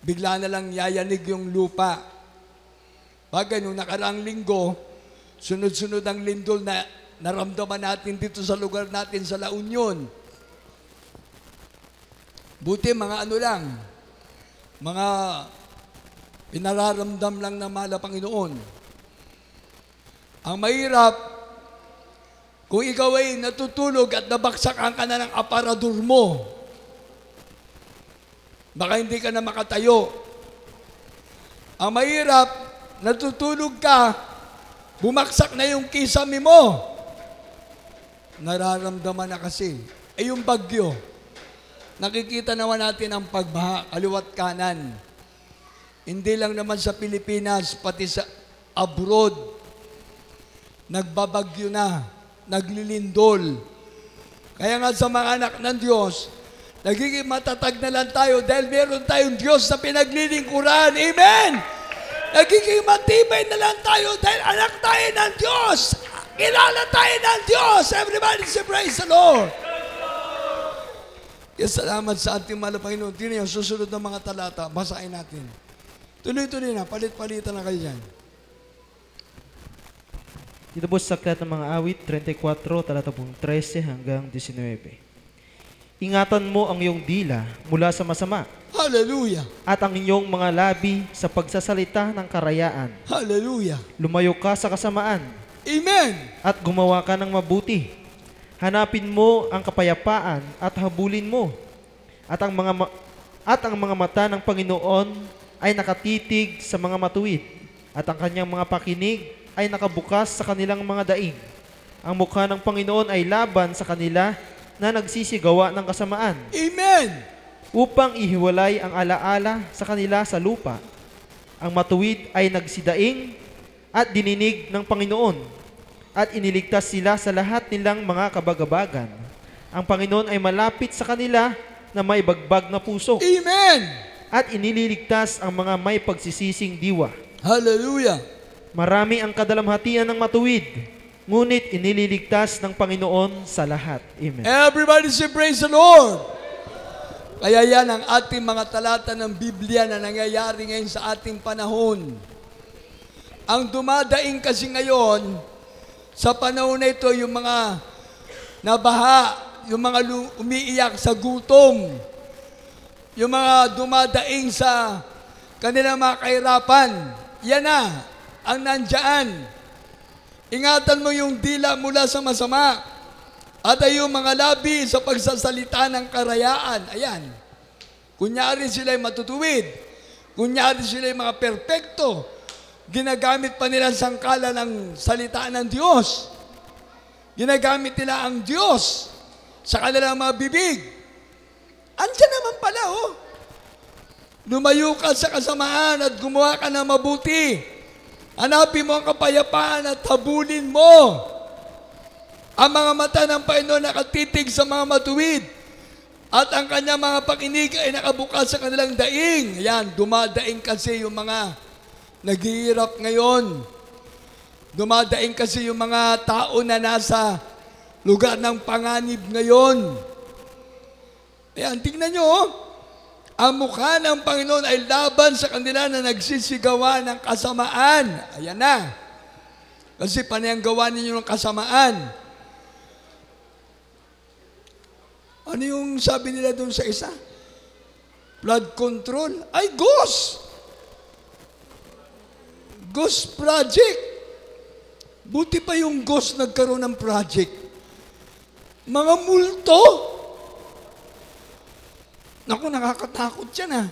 Bigla na lang yayanig yung lupa. Bagay, nung nakaraang linggo, sunod-sunod ang lindol na naramdaman natin dito sa lugar natin sa La Union. Buti mga ano lang, mga pinararamdam lang ng mahal na Panginoon. Ang mahirap, kung ikaw ay natutulog at nabaksakan ka na ng aparador mo, baka hindi ka na makatayo. Ang mahirap, natutulog ka, bumaksak na yung kisame mo. Nararamdaman na kasi. Yung bagyo, nakikita naman natin ang pagbaha, kaliwat kanan. Hindi lang naman sa Pilipinas, pati sa abroad, nagbabagyo na, naglilindol. Kaya nga sa mga anak ng Diyos, nagiging matatag na lang tayo dahil meron tayong Diyos na pinaglilingkuran. Amen! Nagiging matibay na lang tayo dahil anak tayo ng Diyos. Kilala tayo ng Diyos. Everybody say praise the Lord. Yes, salamat sa ating mahal na Panginoon. Tingnan yung susunod ng mga talata. Basahin natin. Tuloy-tuloy na. Palit-palitan na kayo dyan. Dito po sa Aklat ng mga Awit, 34, talata 13 hanggang 19. Ingatan mo ang iyong dila mula sa masama Hallelujah. at ang inyong mga labi sa pagsasalita ng karayaan. Hallelujah. Lumayo ka sa kasamaan Amen. at gumawa ka ng mabuti. Hanapin mo ang kapayapaan at habulin mo. At ang mga mata ng Panginoon ay nakatitig sa mga matuwid, at ang kanyang mga pakinig ay nakabukas sa kanilang mga daing. Ang mukha ng Panginoon ay laban sa kanila na nagsisigawa ng kasamaan, Amen. upang ihiwalay ang alaala sa kanila sa lupa. Ang matuwid ay nagsidaing at dininig ng Panginoon, at iniligtas sila sa lahat nilang mga kabagabagan. Ang Panginoon ay malapit sa kanila na may bagbag na puso, Amen. at inililigtas ang mga may pagsisising diwa. Hallelujah. Marami ang kadalamhatian ng matuwid, ngunit inililigtas ng Panginoon sa lahat. Amen. Everybody say praise the Lord. Kaya yan ang ating mga talata ng Biblia na nangyayari ngayon sa ating panahon. Ang dumadaing kasi ngayon, sa panahon na ito, yung mga nabaha, yung mga umiiyak sa gutom, yung mga dumadaing sa kanilang mga kahirapan, yan na ang nandyan. Ingatan mo yung dila mula sa masama at ay yung mga labi sa pagsasalita ng karayaan. Ayan. Kunyari sila'y matutuwid. Kunyari sila'y mga perpekto. Ginagamit pa nila ang sangkala ng salita ng Diyos. Ginagamit nila ang Diyos sa kanilang mga bibig. Andiyan naman pala, oh. Lumayo ka sa kasamaan at gumawa ka ng mabuti. Hanapin mo ang kapayapaan at habulin mo. Ang mga mata ng Panginoon nakatitig sa mga matuwid, at ang kanyang mga pakinig ay nakabukas sa kanilang daing. Ayan, dumadaing kasi yung mga naghihirap ngayon. Dumadaing kasi yung mga tao na nasa lugar ng panganib ngayon. Ayan, tingnan nyo, oh. Ang mukha ng Panginoon ay laban sa kanila na nagsisigawa ng kasamaan. Ayan na. Kasi panay ang gawa ninyo ng kasamaan. Ano yung sabi nila doon sa isa? Flood control. Ay, ghost! Ghost project. Buti pa yung ghost nagkaroon ng project. Mga multo. Naku, nakakatakot yan ah.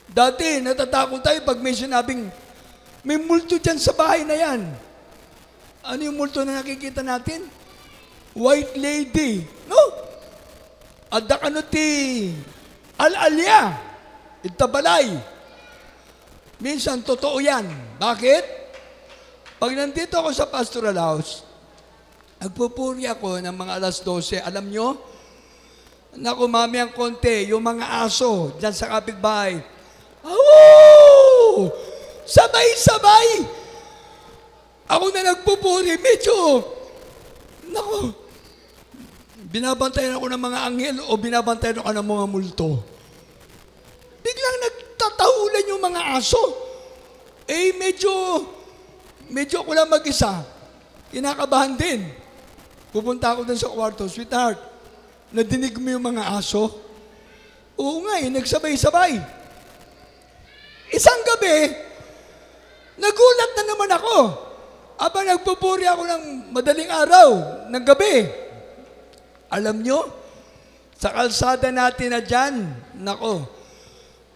Dati, natatakot tayo pag may sinabing, may multo dyan sa bahay na yan. Ano yung multo na nakikita natin? White lady. No? Adakanuti. Al-alya. Itabalay. Minsan, totoo yan. Bakit? Pag nandito ako sa pastoral house, nagpupuri ako ng mga alas 12. Alam nyo? Naku, mami ang konti, yung mga aso dyan sa kapitbahay. Oh! Sabay-sabay! Ako na nagpupuri, medyo, naku, binabantayan ako ng mga anghel o binabantayan ako ng mga multo. Biglang nagtatahulan yung mga aso. Eh, medyo ako lang mag-isa. Kinakabahan din. Pupunta ako dun sa kwarto, sweetheart, nadinig mo yung mga aso? Oo nga nagsabay-sabay. Isang gabi, nagulat na naman ako. Aba, nagpupuri ako ng madaling araw, ng gabi. Alam nyo, sa kalsada natin na dyan, nako,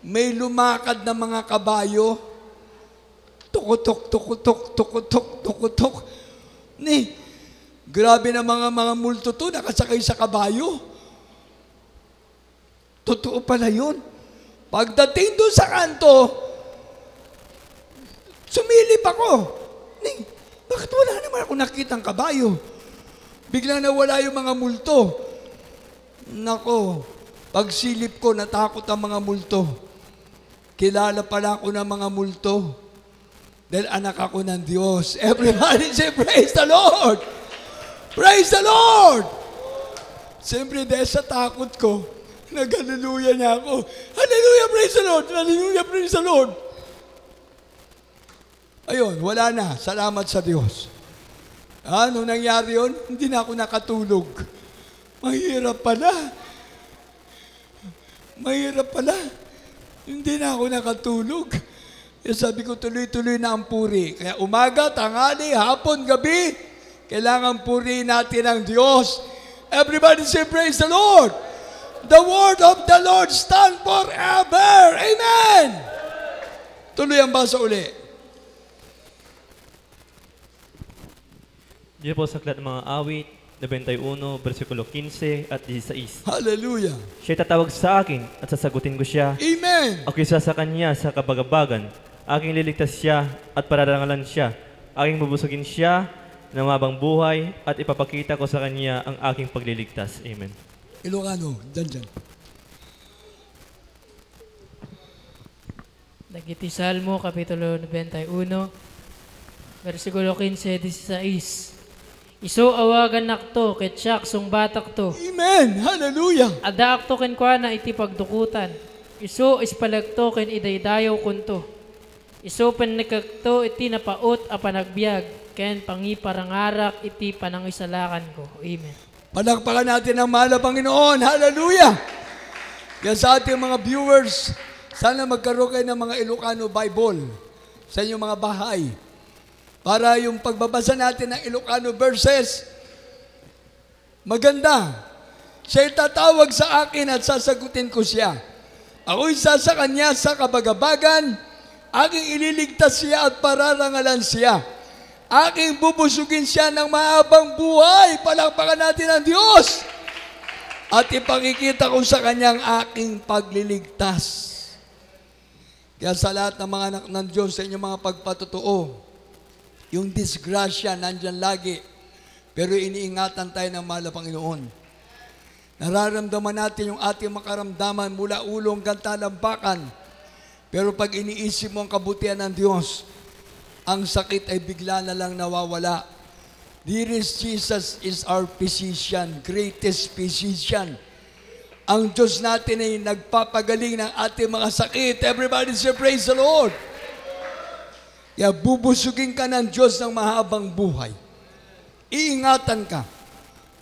may lumakad na mga kabayo. Tukutok, tukutok, tukutok, tukutok. Grabe na mga multo to, nakasakay sa kabayo. Totoo pala yun. Pagdating doon sa kanto, sumilip ako. Bakit wala naman ako nakitang kabayo? Biglang nawala yung mga multo. Nako, pagsilip ko, natakot ang mga multo. Kilala pala ako ng mga multo. Dahil anak ako ng Diyos. Everybody say, praise the Lord! Praise the Lord! Siyempre, dahil sa takot ko, nag-hallelujah niya ako. Hallelujah, praise the Lord! Hallelujah, praise the Lord! Ayun, wala na. Salamat sa Diyos. Nung nangyari yun, hindi na ako nakatulog. Mahirap pala. Mahirap pala. Hindi na ako nakatulog. Kaya sabi ko, tuloy-tuloy na ang puri. Kaya umaga, tanghali, hapon, gabi, kailangan purihin natin ang Diyos. Everybody say, praise the Lord. The word of the Lord stand forever. Amen. Tuloy ang basa uli. Diyan po sa aklat ng mga awit, 91, versikulo 15 at 16. Hallelujah. Siya'y tatawag sa akin at sasagutin ko siya. Amen. Ako'y isa sa kanya sa kabagabagan. Aking liligtas siya at pararangalan siya. Aking bubusugin siya ng mabang buhay at ipapakita ko sa kanya ang aking pagliligtas. Amen. Ilocano, dyan. Dagiti Salmo, Kapitulo 91, versikulo 15-16. Iso awagan nakto, ket siyak sung batak to. Amen. Hallelujah. Adaak to ken kwa na iti pagdukutan. Iso ispalagto ken idaydayaw kunto. Iso panagkakto iti napaot a panagbiag, ken pangiparangarak iti panangisalakan ko. Amen. Palakpakan natin ang mahal na Panginoon. Hallelujah. Kaya sa ating mga viewers, sana magkaroon kayo ng mga Ilocano Bible sa inyong mga bahay. Para yung pagbabasa natin ng Ilocano verses, maganda. Siya'y tatawag sa akin at sasagutin ko siya. Ako'y isa sa kanya sa kabagabagan, aking ililigtas siya at pararangalan siya. Aking bubusugin siya ng mahabang buhay. Palakpakan natin ang Diyos. At ipakikita ko sa kanyang aking pagliligtas. Kaya sa lahat ng mga anak ng Diyos, sa inyong mga pagpatotoo, yung disgrasya nandyan lagi, pero iniingatan tayo ng mahal na Panginoon. Nararamdaman natin yung ating makaramdaman mula ulong hanggang talampakan, pero pag iniisip mo ang kabutihan ng Diyos, ang sakit ay bigla na lang nawawala. Dearest Jesus is our physician, greatest physician. Ang Diyos natin ay nagpapagaling ng ating mga sakit. Everybody say, praise the Lord. Kaya bubusugin ka ng Diyos ng mahabang buhay. Iingatan ka.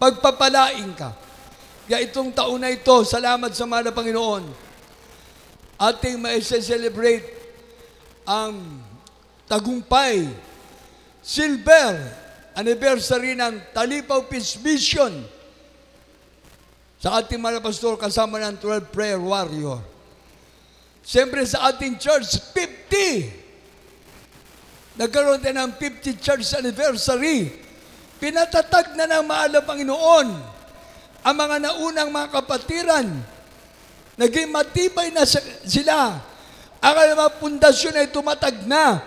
pagpapalain ka. Kaya itong taon na ito, salamat sa mahal na Panginoon, ating ma-celebrate ang tagumpay, silver anniversary ng Talipaw Peace Mission sa ating mga pastor kasama ng 12 prayer warrior. Siyempre sa ating church, 50. Nagkaroon tayo ng 50 church anniversary. Pinatatag na ng mahal na Panginoon ang mga naunang mga kapatiran. Naging matibay na sila. Ang mga pundasyon ay tumatag na.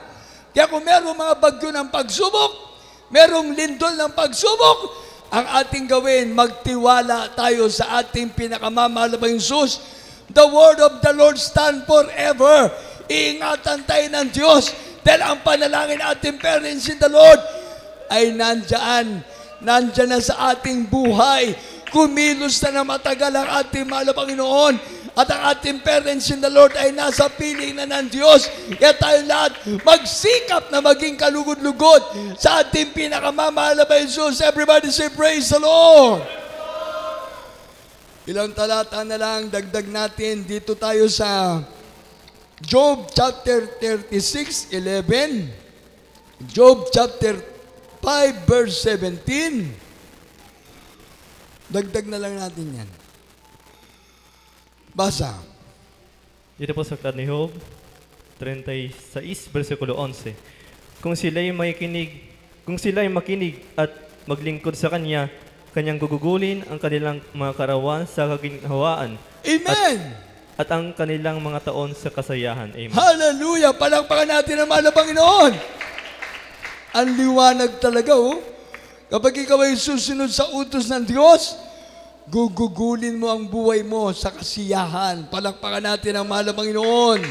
Kaya kung merong mga bagyo ng pagsubok, merong lindol ng pagsubok, ang ating gawin, magtiwala tayo sa ating pinakamamahal na Jesus. The word of the Lord stand forever. Iingatan tayo ng Diyos dahil ang panalangin ating parents in the Lord ay nandyan na sa ating buhay. Kumilos na matagal ang ating mahal na Panginoon at ang ating parents in the Lord ay nasa piling na ng Diyos. Kaya tayo lahat magsikap na maging kalugod-lugod sa ating pinakamamahal na Jesus. Everybody say, praise the Lord! Ilang talata na lang, dagdag natin. Dito tayo sa Job chapter 36:11. Job chapter 5 verse 17. Dagdag na lang natin yan. Basa. Dito po sa aklat ni Job, 36, versikulo 11. Kung sila'y makinig at maglingkod sa Kanya, Kanyang gugugulin ang kanilang mga karawan sa kaginhawaan. Amen! At ang kanilang mga taon sa kasayahan. Amen. Hallelujah! Palakpakan natin ang mahal na Panginoon. Ang liwanag talaga, oh. Kapag ikaw ay susunod sa utos ng Diyos, gugugulin mo ang buhay mo sa kasiyahan. Palakpakan natin ang mahal na Panginoon.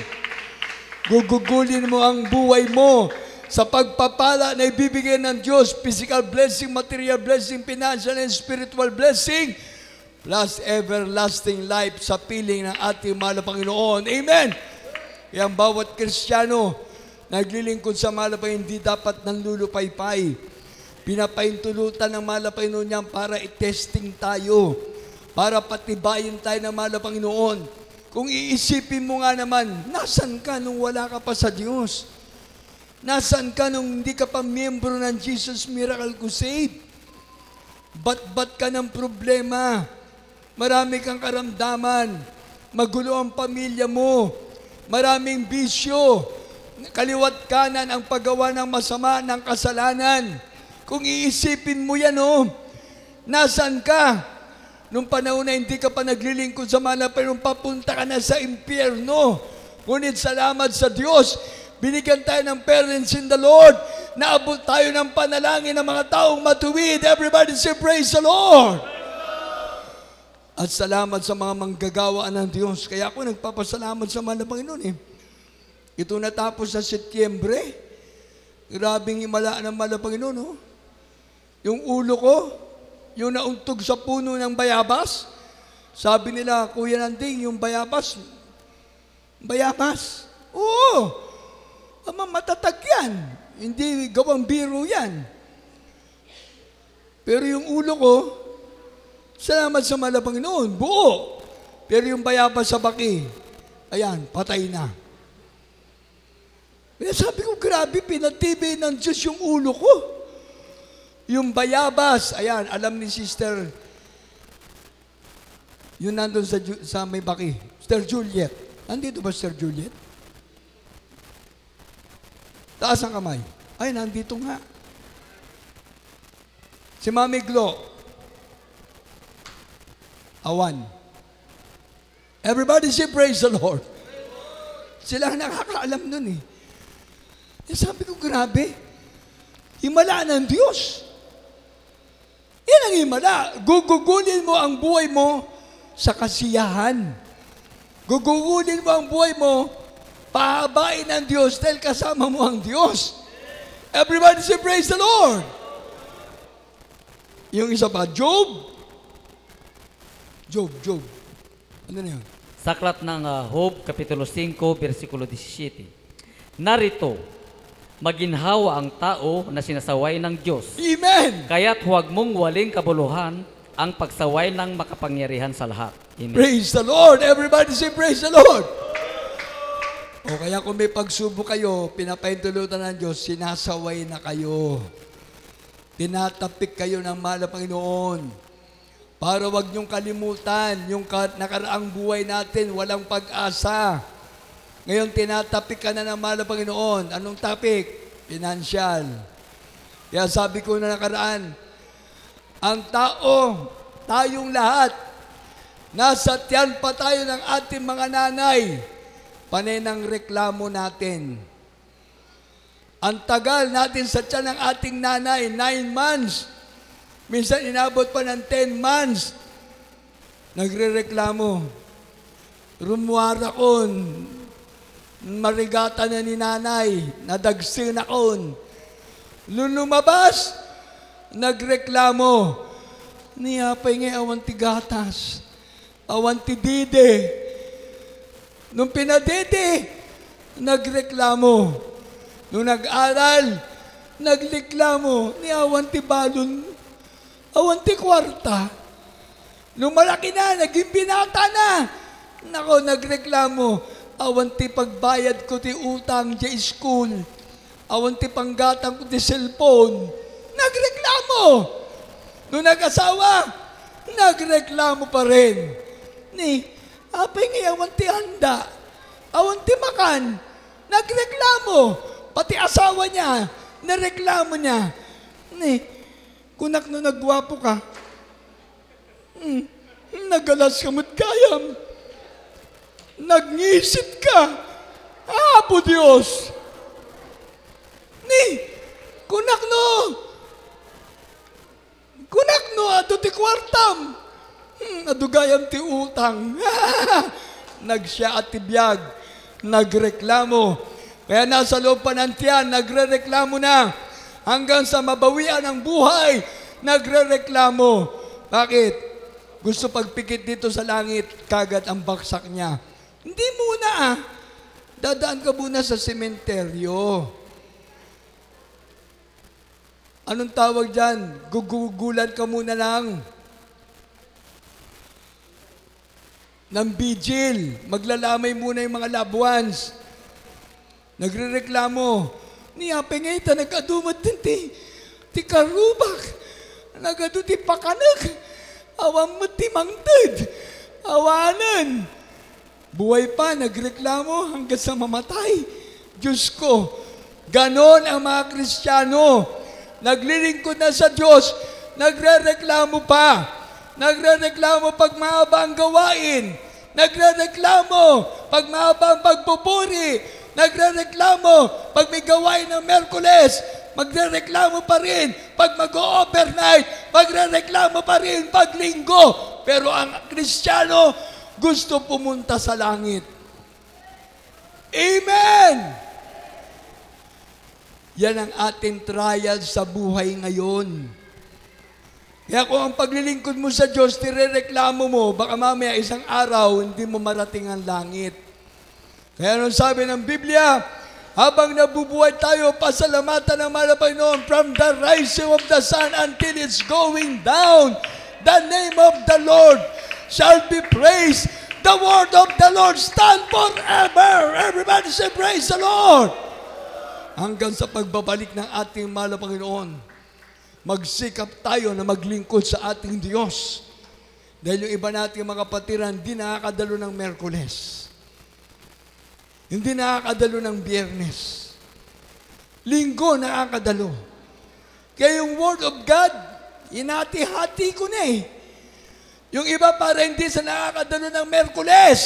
Gugugulin mo ang buhay mo sa pagpapala na ibibigay ng Diyos, physical blessing, material blessing, financial and spiritual blessing, plus everlasting life sa piling ng ating mahal na Panginoon. Amen! Kaya ang bawat Kristiyano naglilingkod sa mahal na Panginoon, hindi dapat nanlulupaypay. Pinapaintulutan ng mahal na Panginoon niyan para i-testing tayo, para patibayin tayo ng mahal na Panginoon. Kung iisipin mo nga naman, nasan ka nung wala ka pa sa Diyos? Nasaan ka nung hindi ka pa miyembro ng Jesus Miracle Crusade? Bat-bat ka ng problema. Marami kang karamdaman. Magulo ang pamilya mo. Maraming bisyo. Kaliwat kanan ang paggawa ng masama, ng kasalanan. Kung iisipin mo yan, nasaan ka? Nung panahon na hindi ka pa naglilingkod sa mana, pero papunta ka na sa impyerno. Ngunit salamat sa Diyos, binigyan tayo ng parents in the Lord. Naabot tayo ng panalangin ng mga taong matuwid. Everybody say, praise the Lord! At salamat sa mga manggagawa ng Diyos. Kaya ako nagpapasalamat sa mahal na Panginoon. Ito natapos sa Setyembre. Grabing himala ng mahal na Panginoon. Yung ulo ko, yung nauntog sa puno ng bayabas. Sabi nila, Kuya Nanding, yung bayabas. Oo. Matatag yan. Hindi gawang biro yan. Pero yung ulo ko, salamat sa mahal na Panginoon, buo. Pero yung bayabas sa baki, ayan, patay na. Kaya sabi ko, grabe, pinatibay ng Diyos yung ulo ko. Yung bayabas, ayan, alam ni Sister, yun nandun sa may baki, Sister Juliet. Nandito ba Sister Juliet? Taas ang kamay. Ay, nandito nga. Si Mami Glo. Awan. Everybody say praise the Lord. Sila ang nakakaalam nun eh. Sabi ko, grabe. Himala ng Diyos. Yan ang himala. Gugugulin mo ang buhay mo sa kasiyahan. Gugugulin mo ang buhay mo, pahabain ng Diyos dahil kasama mo ang Diyos. Everybody say, praise the Lord. Yung isa pa, Job. Ano na yun? Sa aklat ng Job, Kapitulo 5, versikulo 17. Narito, maginhawa ang tao na sinasaway ng Diyos. Amen! Kaya't huwag mong waling kabuluhan ang pagsaway ng makapangyarihan sa lahat. Amen. Praise the Lord. Everybody say praise the Lord. O kaya kung may pagsubok kayo, pinapahintulutan ng Diyos, sinasaway na kayo. Tinatapik kayo ng mahal na Panginoon. Para wag niyong kalimutan, yung nakaraang buhay natin, walang pag-asa. Ngayon, tinatapik ka na ng mahal na Panginoon. Anong topic? Financial. Kaya sabi ko na nakaraan, ang tao, tayong lahat, nasa tiyan pa tayo ng ating mga nanay, panay ng reklamo natin. Ang tagal natin sa tiyan ng ating nanay, 9 months. Minsan inabot pa ng 10 months. Nagre-reklamo. Rumuara kon. Marigata na ni nanay. Nadagsin akon. Nung lumabas, nagreklamo. Niyapay nga awan ti gatas. Awan ti dide. Nung pinadede, nagreklamo. Nung nag-aral, nagreklamo. Niyawan ti balon. Awan ti kwarta. Nung malaki na, naging binata na. Nako, nagreklamo. Awan ti pagbayad ko ti utang di school. Awan ti panggatang ko ti cellphone. Nagreklamo. Nung nag-asawa, nagreklamo pa rin. Ni, apay nga awan ti handa. Awan ti makan. Nagreklamo. Pati asawa niya, nareklamo niya. Ni, kunak no nagwapo ka, nagalas ka mo't kayam. Nagngisit ka. Apo Diyos. Ni, kunak no, ato ti kwartam. Adugayam ti utang. Nagsya at tibiyag. Nagreklamo. Kaya nasa loob pa ng tiyan, nagre-reklamo na. Hanggang sa mabawian ang buhay, nagre-reklamo. Bakit? Gusto pagpikit dito sa langit, kagat ang baksak niya. Hindi muna Dadaan ka muna sa sementeryo. Anong tawag dyan? Gugugulan ka muna lang ng vigil. Maglalamay muna yung mga loved ones. Nagre-reklamo. Niya pengita, nagkadumot din ti karubak. Nagado ti pakanag. Awam mo ti mangtid. Awanan. Buhay pa, nagreklamo hanggang sa mamatay. Diyos ko, ganon ang mga Kristiyano. Naglilingkod na sa Diyos, nagre-reklamo pa. Nagre-reklamo pag mahaba ang gawain. Nagre-reklamo pag mahaba ang pagpupuri. Nagre-reklamo pag may gawain ng Merkules. Magre-reklamo pa rin pag mag-overnight. Magre-reklamo pa rin pag linggo. Pero ang Kristiyano, gusto pumunta sa langit. Amen! Yan ang ating trial sa buhay ngayon. Kaya kung ang paglilingkod mo sa Diyos, tirereklamo mo, baka mamaya isang araw, hindi mo marating ang langit. Kaya nung sabi ng Biblia, habang nabubuhay tayo, pasalamatan ng mahal na Panginoon from the rising of the sun until it's going down. The name of the Lord shall be praised. The word of the Lord stand forever. Everybody say, praise the Lord. Hanggang sa pagbabalik ng ating mahal na Panginoon, magsikap tayo na maglingkod sa ating Diyos. Dahil yung iba nating mga kapatiran, hindi nakakadalo ng Merkules. Hindi nakakadalo ng Biyernes. Linggo nakakadalo. Kaya yung Word of God, inati-hati ko na eh. Yung iba para hindi sa nakakadalo ng Merkules.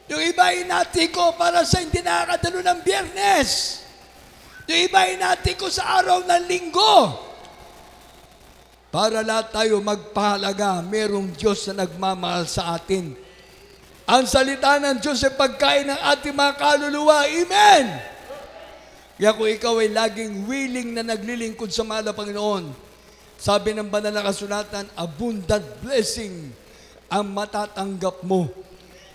Yung iba inati ko para sa hindi nakakadalo ng Biyernes. Yung iba inati ko sa araw ng Linggo. Para lahat tayo magpahalaga, merong Diyos na nagmamahal sa atin. Ang salita ng Diyos ay pagkain ng ating mga kaluluwa. Amen! Kaya kung ikaw ay laging willing na naglilingkod sa mahal na Panginoon, sabi ng banal na kasulatan, abundant blessing ang matatanggap mo.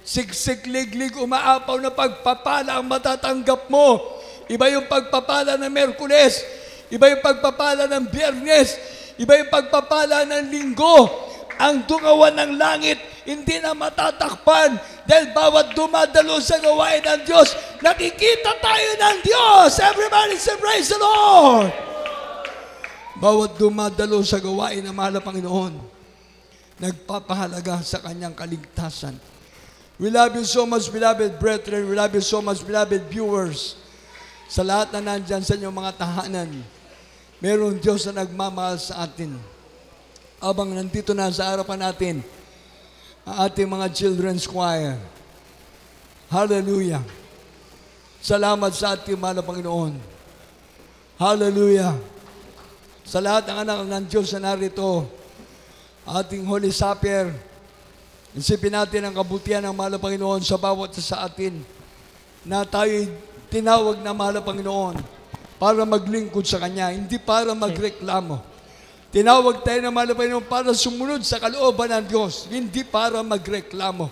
Siksik-liglig, umaapaw na pagpapala ang matatanggap mo. Iba yung pagpapala ng Merkules, iba yung pagpapala ng Biyernes, Iba yung pagpapala ng linggo. Ang tungawan ng langit, hindi na matatakpan. Dahil bawat dumadalo sa gawain ng Diyos, nakikita tayo ng Diyos. Everybody say, praise the Lord! Bawat dumadalo sa gawain ng mahal na Panginoon, nagpapahalaga sa kanyang kaligtasan. We love you so much, beloved brethren. We love you so much, beloved viewers. Sa lahat na nandyan sa inyong mga tahanan, meron Diyos na nagmamahal sa atin. Abang nandito na sa harapan natin, ang ating mga children's choir. Hallelujah. Salamat sa ating mahal na Panginoon. Hallelujah. Sa lahat ng anak ng Diyos na narito, ating Holy Supper, isipin natin ang kabutihan ng mahal na Panginoon sa bawat sa atin, na tayo'y tinawag na mahal na Panginoon para maglingkod sa Kanya, hindi para magreklamo. Tinawag tayo ng mahal na Panginoon para sumunod sa kalooban ng Diyos, hindi para magreklamo.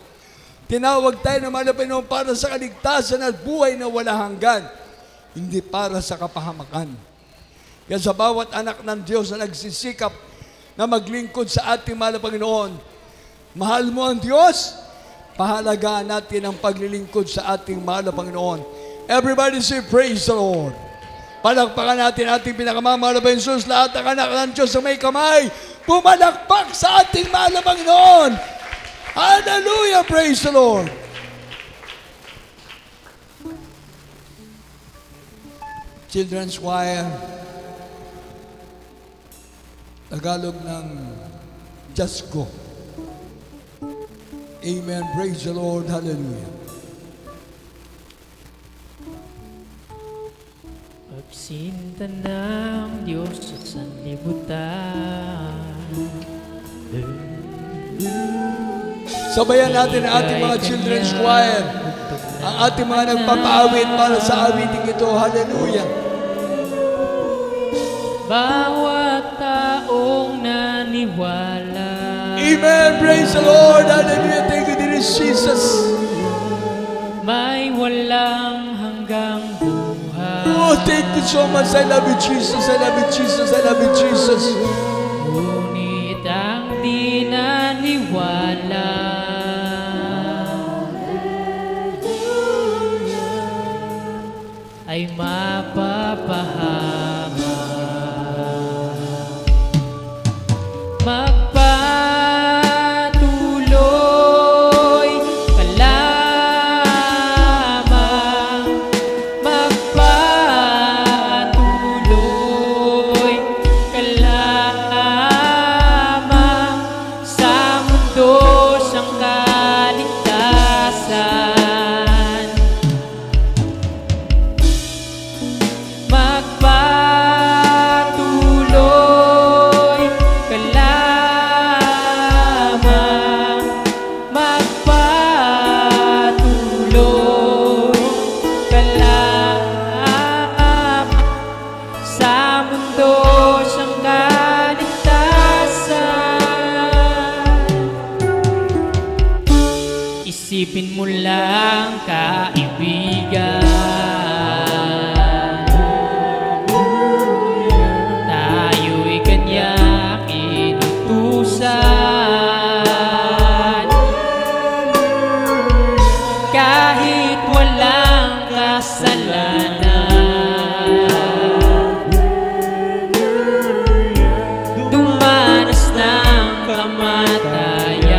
Tinawag tayo ng mahal na Panginoon para sa kaligtasan at buhay na wala hanggan, hindi para sa kapahamakan. Kaya sa bawat anak ng Diyos na nagsisikap na maglingkod sa ating mahal na Panginoon, mahal mo ang Diyos, pahalagaan natin ang paglilingkod sa ating mahal na Panginoon. Everybody say, praise the Lord. Palakpakan natin ating pinakamamahal na Jesus, lahat ng anak ng Diyos na may kamay, pumalakpak sa ating mahal na Panginoon. Hallelujah, praise the Lord. Children's choir, Tagalog ng Just Go. Amen, praise the Lord, hallelujah. Pagsinta ng Diyos sa sanlibutan. Sabayan natin ang ating mga children's choir, ang ating mga nagpapaawit para sa awiting ito. Hallelujah. Bawat taong naniwala. Amen. Praise the Lord. Hallelujah. Thank you, dear Jesus. May walang hanggang buhay. Oh, thank you so much. I love you, Jesus. I love you, Jesus. I love you, Jesus. Ngunit ang di naniwala ay mapapahamak. Magpatuloy ka lamang, magpatuloy ka lamang sa mundo siyang kaligtasan. Magpatuloy ka lamang, magpatuloy ka lamang sa mundo siyang kaligtasan. Isipin mo lang, kaibigan, tayo'y kanyang inutusan. Kahit walang kasalanan, dumanas ng kamatayan,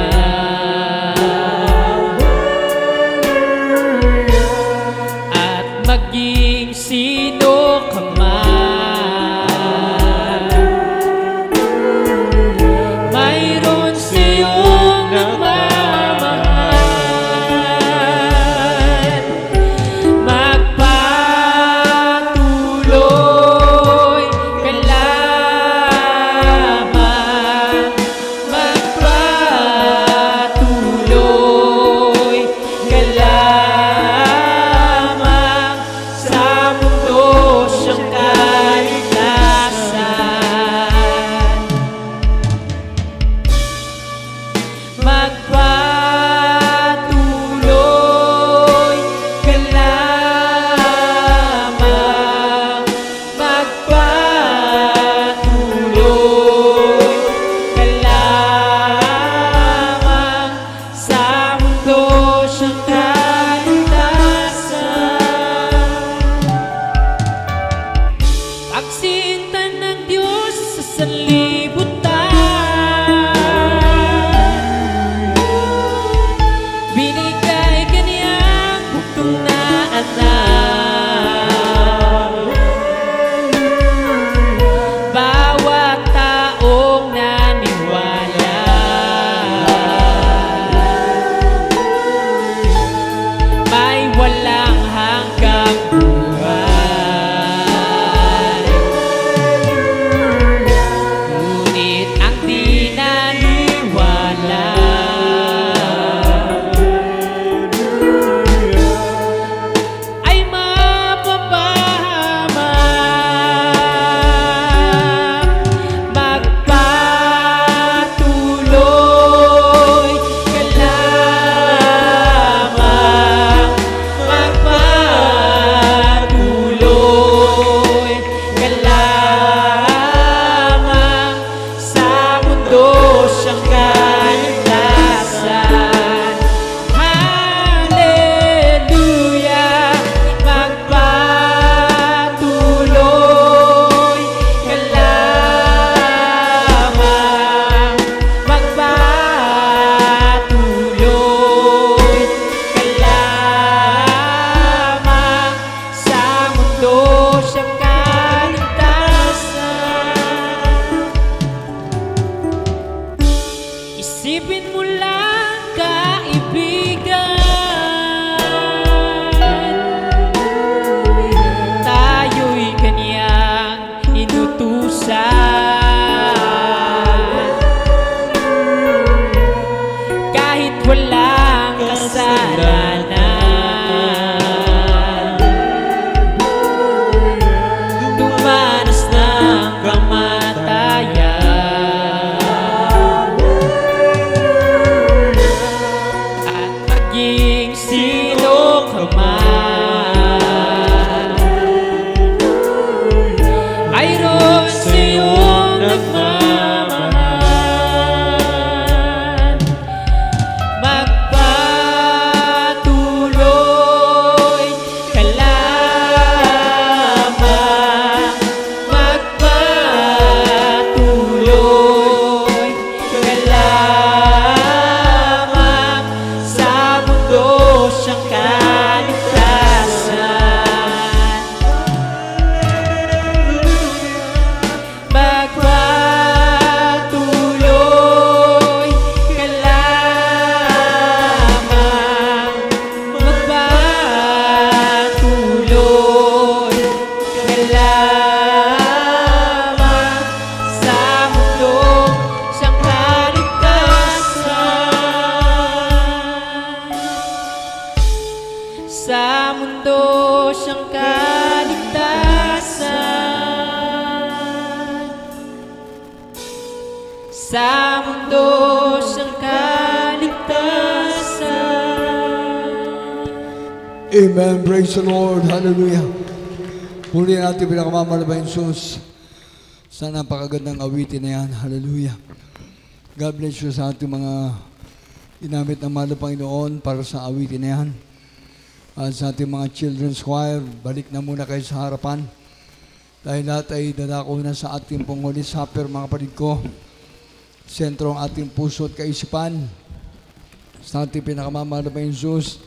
Isipin mo lang, kaibigan, tayo'y kanyang inutusan. Kahit walang kasalanan, dumanas ng kamatayan, at maging sino ka man, mayroon sa'yong nagmamahal. Magpatuloy ka lamang, magpatuloy ka lamang, sa mundo siyang kaligtasan. Magpatuloy ka lamang, magpatuloy ka lamang, sa mundo siyang kaligtasan. Sa mundo siyang kaligtasan. Sa mundo siyang kaligtasan. Amen. Praise the Lord. Hallelujah. Muli natin pinakamamahal na Jesus sa napakagandang awitin na yan. Hallelujah. God bless you sa ating mga ginamit ng mahal na Panginoon para sa awitin na yan. At sa ating mga children's choir, balik na muna kayo sa harapan. Dahil lahat ay dadako na sa ating pong Holy Supper, mga kapatid ko. Sentro ang ating puso at kaisipan. Sa ating pinakamamahal na Jesus,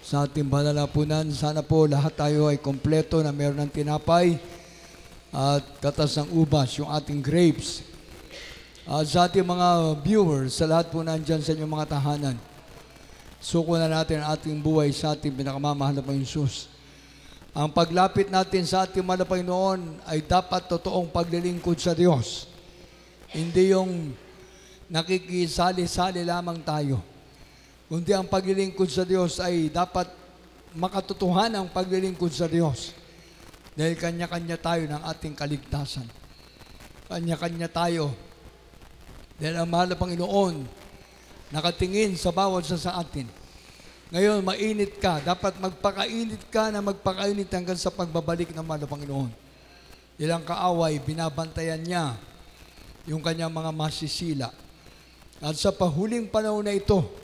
sa ating banalapunan, sana po lahat tayo ay kompleto na meron ng tinapay at katas ng ubas, yung ating grapes. At sa ating mga viewers, sa lahat po nandyan sa inyong mga tahanan, suko na natin ang ating buhay sa ating pinakamamahal na Jesus. Ang paglapit natin sa ating mahal na Panginoon ay dapat totoong paglilingkod sa Diyos. Hindi yung nakikisali-sali lamang tayo. Kundi ang paglilingkod sa Diyos ay dapat makatotohanan ang paglilingkod sa Diyos. Dahil kanya-kanya tayo ng ating kaligtasan. Kanya-kanya tayo. Dahil ang mahal na Panginoon nakatingin sa bawat sa atin. Ngayon, mainit ka. Dapat magpakainit ka na magpakainit hanggang sa pagbabalik ng mahal na Panginoon. Ilang kaaway, binabantayan niya yung kanyang mga masisila. At sa pahuling panahon na ito,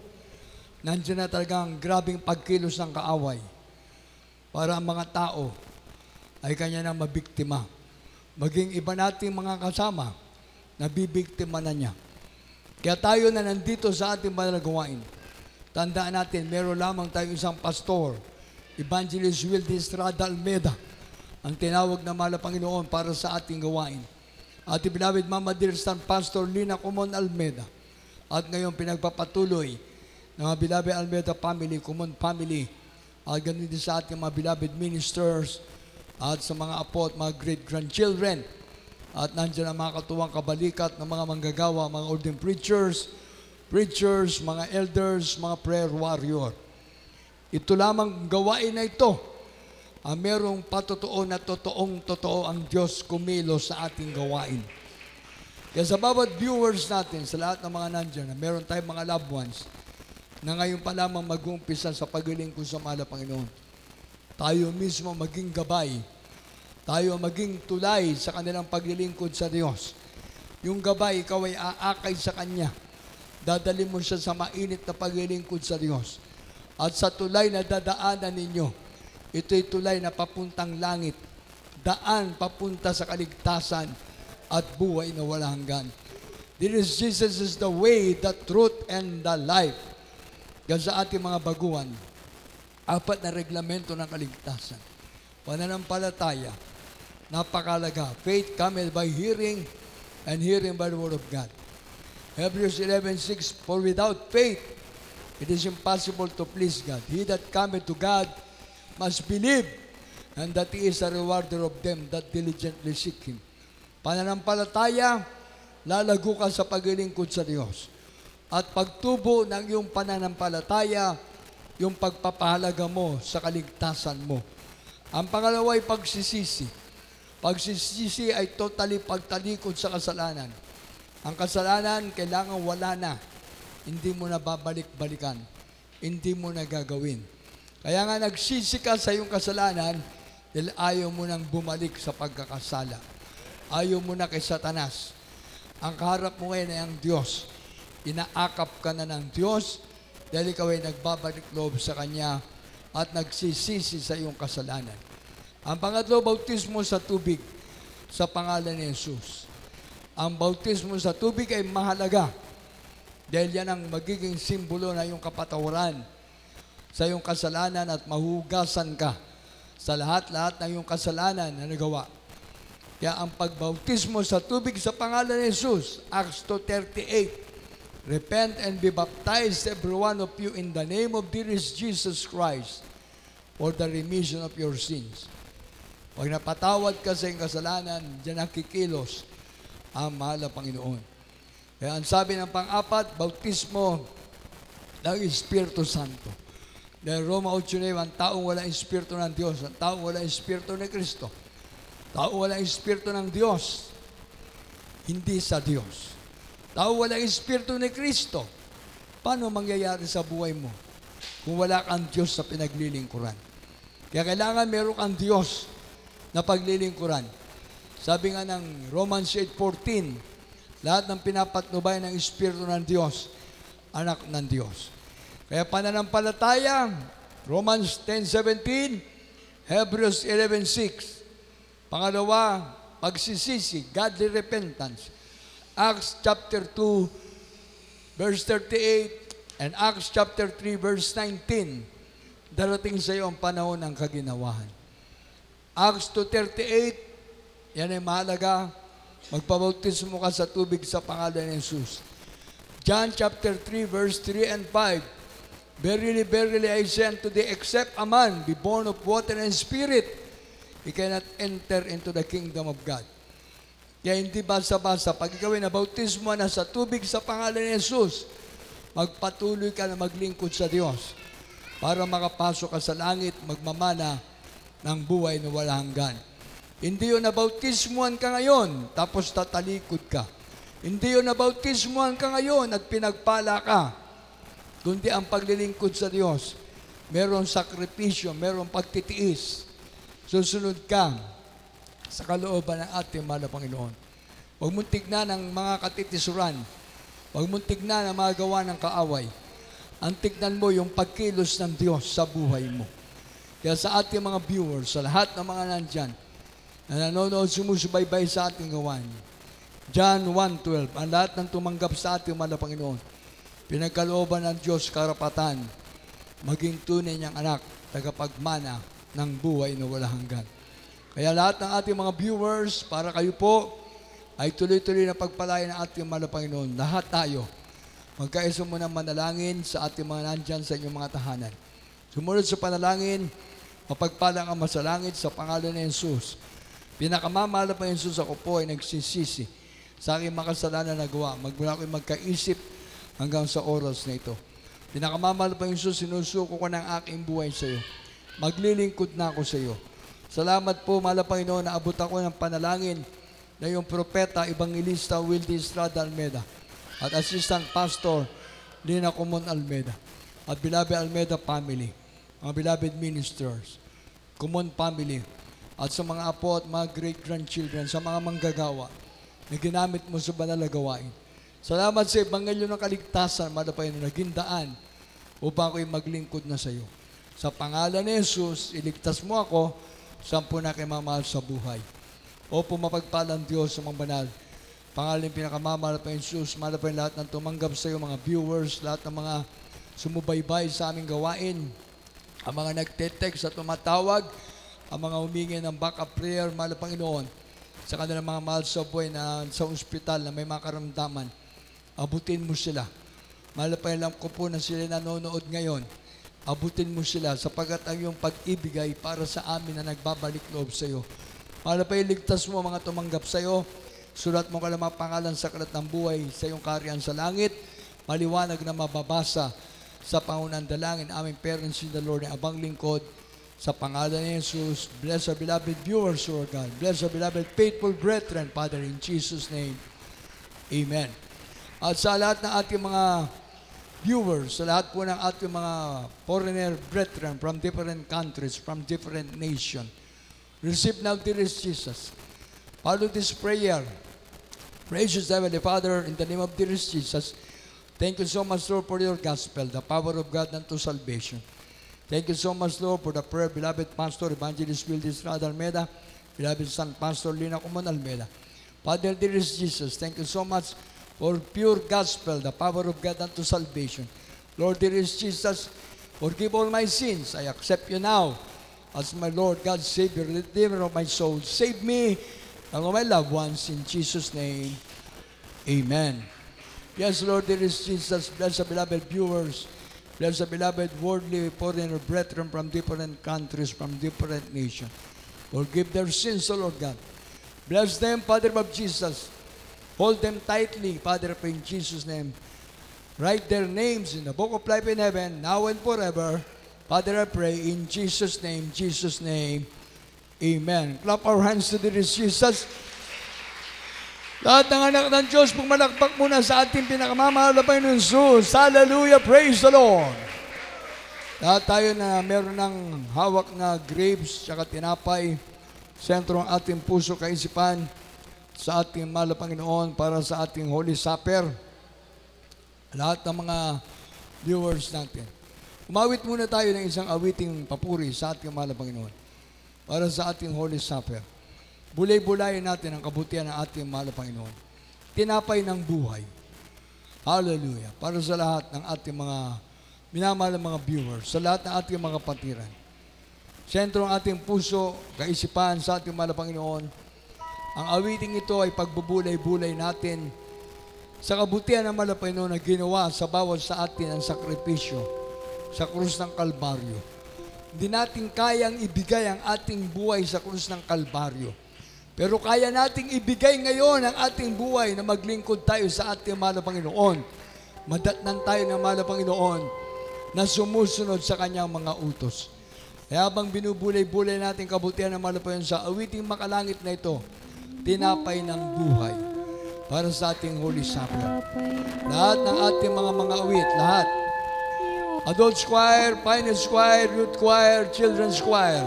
nandiyan na talagang grabing pagkilos ng kaaway para ang mga tao ay kanya nang mabiktima. Maging iba nating mga kasama, nabibiktima na niya. Kaya tayo na nandito sa ating banal na gawain, tandaan natin, meron lamang tayong isang pastor, Evangelist Wilde Estrada Almeda, ang tinawag na mahal na Panginoon para sa ating gawain. Ating beloved Mama Dear Son, Pastor Lina Kumon Almeda, at ngayon pinagpapatuloy ng mga beloved Almeda family, Kumon family, at ganun din sa ating mga beloved ministers, at sa mga apo at mga great-grandchildren, at nandiyan ang mga katuwang kabalikat ng mga manggagawa, mga ordained preachers, mga elders, mga prayer warrior. Ito lamang gawain na ito, ang merong patotoo na totoong-totoo ang Diyos kumilos sa ating gawain. Kaya sa bawat viewers natin, sa lahat ng mga nandiyan, na meron tayong mga loved ones, na ngayon pa lamang mag-umpisa sa paglilingkod sa mahal na Panginoon. Tayo mismo maging gabay. Tayo maging tulay sa kanilang paglilingkod sa Diyos. Yung gabay, ikaw ay aakay sa Kanya. Dadali mo siya sa mainit na paglilingkod sa Diyos. At sa tulay na dadaanan ninyo, ito'y tulay na papuntang langit. Daan papunta sa kaligtasan at buhay na walang hanggan. Jesus is the way, the truth, and the life. Kaya sa ating mga baguhan, 4 na reglamento ng kaligtasan. Pananampalataya, napakalaga. Faith cometh by hearing, and hearing by the word of God. Hebrews 11:6, for without faith, it is impossible to please God. He that cometh to God must believe, and that He is a rewarder of them that diligently seek Him. Pananampalataya, lalago ka sa paglilingkod sa Diyos. At pagtubo ng iyong pananampalataya, yung pagpapahalaga mo sa kaligtasan mo. Ang pangalawa ay pagsisisi. Pagsisisi ay totally pagtalikod sa kasalanan. Ang kasalanan, kailangan wala na. Hindi mo na babalik-balikan. Hindi mo na gagawin. Kaya nga nagsisi ka sa iyong kasalanan dahil ayaw mo nang bumalik sa pagkakasala. Ayaw mo na kay Satanas. Ang kaharap mo ngayon ay ang Diyos. Inaakap ka na ng Diyos dahil ikaw ay nagbabalik loob sa Kanya at nagsisisi sa iyong kasalanan. Ang pangatlo, bautismo sa tubig sa pangalan ni Jesus. Ang bautismo sa tubig ay mahalaga dahil yan ang magiging simbolo na iyong kapatawaran sa iyong kasalanan at mahugasan ka sa lahat-lahat ng iyong kasalanan na nagawa. Kaya ang pagbautismo sa tubig sa pangalan ni Jesus, Acts 2:38, repent and be baptized every one of you in the name of dearest Jesus Christ for the remission of your sins. Pag napatawad ka sa iyong kasalanan, diyan ang kikilos ang mahal na Panginoon. Kaya ang sabi ng pang-apat, bautismo ng Espiritu Santo. Dahil Roma 8:9, ang taong walang Espiritu ng Diyos, ang taong walang Espiritu ni Kristo, taong walang Espiritu ng Diyos, hindi sa Diyos. Taong walang Espiritu ni Kristo, paano mangyayari sa buhay mo kung wala kang Diyos sa pinaglilingkuran? Kaya kailangan meron kang Diyos na paglilingkuran. Sabi nga ng Romans 8:14, lahat ng pinapatnubay ng Espiritu ng Diyos, anak ng Diyos. Kaya pananampalataya, Romans 10:17, Hebrews 11:6. Pangalawa, pagsisisi, godly repentance. Acts chapter 2, verse 38, and Acts chapter 3, verse 19, darating sa iyo ang panahon ng kaginawahan. Acts 2:38, yan ay mahalaga, magpabautismo ka sa tubig sa pangalan ni Jesus. John chapter 3, verse 3 and 5, verily, verily, I say unto thee, except a man be born of water and spirit, he cannot enter into the kingdom of God. Kaya hindi basa-basa, pag ikaw ay nabautismo na sa tubig sa pangalan ni Jesus, magpatuloy ka na maglingkod sa Diyos para makapasok ka sa langit, magmamana ng buhay na wala hanggan. Hindi yun nabautismuhan ka ngayon, tapos tatalikod ka. Hindi yun nabautismuhan ka ngayon at pinagpala ka. Kundi ang paglilingkod sa Diyos, meron sakripisyo, meron pagtitiis. Susunod ka sa kalooban ng ating mahal na Panginoon. Huwag mong tignan ang mga katitisuran. Huwag mong tignan ang mga gawa ng kaaway. Ang tignan mo yung pagkilos ng Diyos sa buhay mo. Kaya sa ating mga viewers, sa lahat ng mga nandyan, na nanonood, sumusubaybay sa ating gawain. John 1:12, ang lahat ng tumanggap sa ating mahal na Panginoon, pinagkalooban ng Diyos karapatan, maging tunay niyang anak, tagapagmana ng buhay na wala hanggan. Kaya lahat ng ating mga viewers, para kayo po, ay tuloy-tuloy na pagpalain ng ating mahal na Panginoon. Lahat tayo, magkaisa mo ng manalangin sa ating mga nandyan sa inyong mga tahanan. Sumunod sa panalangin, mapagpalang ang masalangit sa pangalan ni Jesus. Pinakamamahal na Jesus, ako po ay nagsisisi sa aking makasalanan na gawa. Magmula ako'y magkaisip hanggang sa oras na ito. Pinakamamahal na Jesus, sinusuko ko ng aking buhay sa iyo. Maglilingkod na ako sa iyo. Salamat po, mahal na Panginoon, na abot ako ng panalangin na yung propeta, Evangelista Wildy Estrada Almeda at Assistant Pastor Lina Comon Almeda at Beloved Almeda family, mga beloved ministers, Comon family, at sa mga apo at mga great-grandchildren, sa mga manggagawa na ginamit mo sa banal na gawain. Salamat sa Ebanghelyo ng Kaligtasan, mahal na Panginoon, naging daan upang ako'y maglingkod na sa iyo. Sa pangalan ni Jesus, iligtas mo ako, sampu na kay mamahal sa buhay. Opo, mapagpalang Diyos sa mga banal. Pangalan yung pinakamamahal pa Jesus, mahal pa yung lahat ng tumanggap sa iyo, mga viewers, lahat ng mga sumubaybay sa aming gawain, ang mga nagte-text at tumatawag, ang mga humingi ng backup prayer, mahal na Panginoon, sa kanilang mga mahal sa buhay na sa ospital na may mga karamdaman. abutin mo sila. Alam ko po na sila nanonood ngayon. Abutin mo sila sapagat ang iyong pag-ibig ay para sa amin na nagbabalik loob sa iyo. Ligtas mo mga tumanggap sa iyo. Sulat mo kalang mga pangalan sa kalat ng buhay sa iyong kaharian sa langit. Maliwanag na mababasa sa pangunang dalangin aming parents in the Lord na abang lingkod sa pangalan ni Jesus. Bless our beloved viewers, Lord God. Bless our beloved faithful brethren, Father, in Jesus' name. Amen. At sa lahat ng ating mga viewers, sa lahat po ng ating mga foreigner brethren from different countries, from different nations, receive now dearest Jesus. Follow this prayer. Gracious Heavenly Father, in the name of dearest Jesus, thank you so much, Lord, for your gospel, the power of God unto salvation. Thank you so much, Lord, for the prayer, beloved Pastor Evangelist Wildis Rada Almeida, beloved Son Pastor Lina Kumon Almeida. Father, dearest Jesus, thank you so much for pure gospel, the power of God unto salvation. Lord, dearest Jesus, forgive all my sins. I accept you now as my Lord, God, Savior, Redeemer of my soul. Save me and all my loved ones in Jesus' name. Amen. Yes, Lord, dearest Jesus, bless the beloved viewers, bless the beloved worldly foreigner brethren from different countries, from different nations. Forgive their sins, O Lord God. Bless them, Father of Jesus. Hold them tightly, Father, in Jesus' name. Write their names in the book of life in heaven, now and forever. Father, I pray in Jesus' name, Jesus' name. Amen. Clap our hands to dearest Jesus. Lahat ng anak ng Diyos, pumalakpak muna sa ating pinakamamahal na Panginoon Jesus. Hallelujah, praise the Lord. Lahat tayo na meron ng hawak na grapes at tinapay, sentro ang ating puso kaisipan sa ating mahal na Panginoon para sa ating Holy Supper. Lahat ng mga viewers natin. Umawit muna tayo ng isang awiting papuri sa ating mahal na Panginoon para sa ating Holy Supper. Bulay-bulayin natin ang kabutihan ng ating mahal na Panginoon. Tinapay ng buhay. Hallelujah. Para sa lahat ng ating mga minamahal na mga viewers, sa lahat ng ating mga patiran. Sentro ng ating puso, kaisipan sa ating mahal na Panginoon. Ang awiting ito ay pagbubulay-bulay natin sa kabutihan ng mahal na Panginoon na ginawa sa bawat sa atin ang sakripisyo sa krus ng Kalbaryo. Hindi natin kayang ibigay ang ating buhay sa krus ng Kalbaryo. Pero kaya nating ibigay ngayon ang ating buhay na maglingkod tayo sa ating mahal na Panginoon. Madatnan tayo ng mahal na Panginoon na sumusunod sa kanyang mga utos. Kaya habang binubulay-bulay natin kabutihan ng mahal na Panginoon sa awiting makalangit na ito, tinapay ng buhay para sa ating Holy Supper. Lahat ng ating mga awit, lahat. Adult choir, pioneer choir, youth choir, children's choir.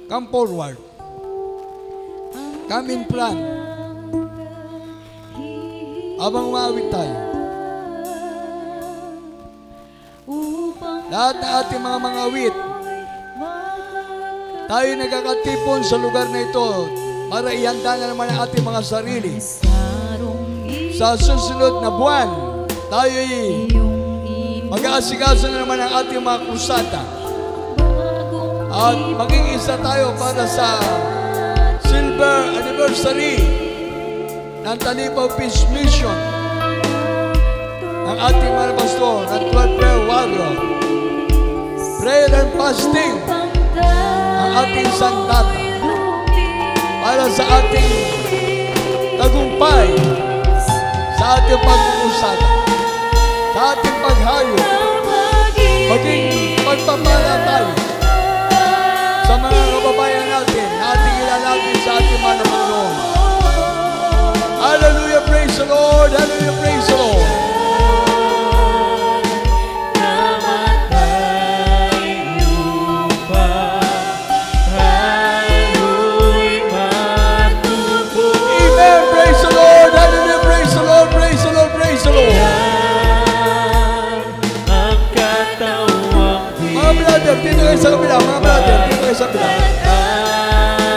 Come forward. Come in front. Abang maawit tayo. Lahat ng ating mga awit, tayo nagkakatipon sa lugar na ito para ihanda na naman ang ating mga sarili. Sa susunod na buwan, tayo'y mag-aasikaso na naman ang ating mga krusada. At maging isa tayo para sa silver anniversary ng Talipaw Peace Mission ng ating mga pastor ng 12 prayer warrior. Prayer and fasting ang ating sandata para sa ating tagumpay, sa ating pag-uusada, sa ating paghayo, maging pagpapala tayo sa mga kababayan natin na ating ilalapin sa ating mahal na Panginoon. Hallelujah, praise the Lord. Hallelujah, praise the Lord. Amen, praise the Lord. Hallelujah, praise the Lord. Praise the Lord, praise the Lord. Mga brother, dito kayo sa kabila. Mga brother, dito kayo sa kabila.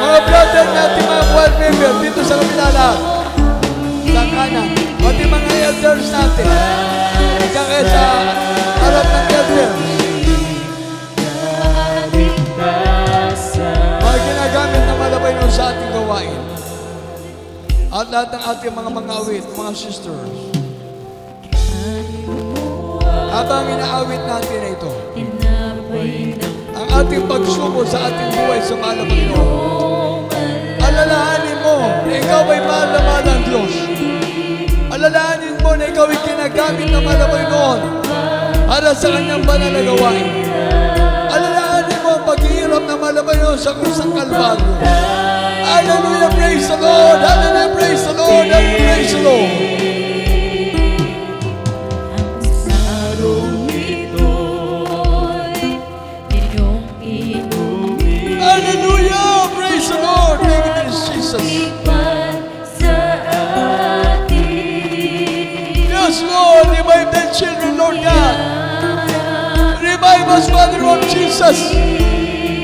Mga brother natin, mga world member, dito sa kabila lahat. Sa kanan. Pati mga elders natin. Diyan kayo sa harap ng elders. Mga ginagamit na malabay nun sa ating gawain. At lahat ng ating mga awit, mga sisters. Habang inaawit natin na ito, ang ating pagsubok sa ating buhay sa mahal na Panginoon, alalahanin mo na ikaw ay mahal na mahal ng Diyos. Alalahanin mo na ikaw ay ginagamit ng mahal na Panginoon para sa kanyang banal na gawain. Alalahanin mo ang paghihirap ng mahal na Panginoon sa krusang Kalbaryo. Hallelujah, praise the Lord! Hallelujah, praise the Lord! Hallelujah, praise the Lord! Hallelujah! Praise the Lord! Thank you, Jesus. Yes, Lord, revive the children, Lord God. Revive us, Father of Jesus.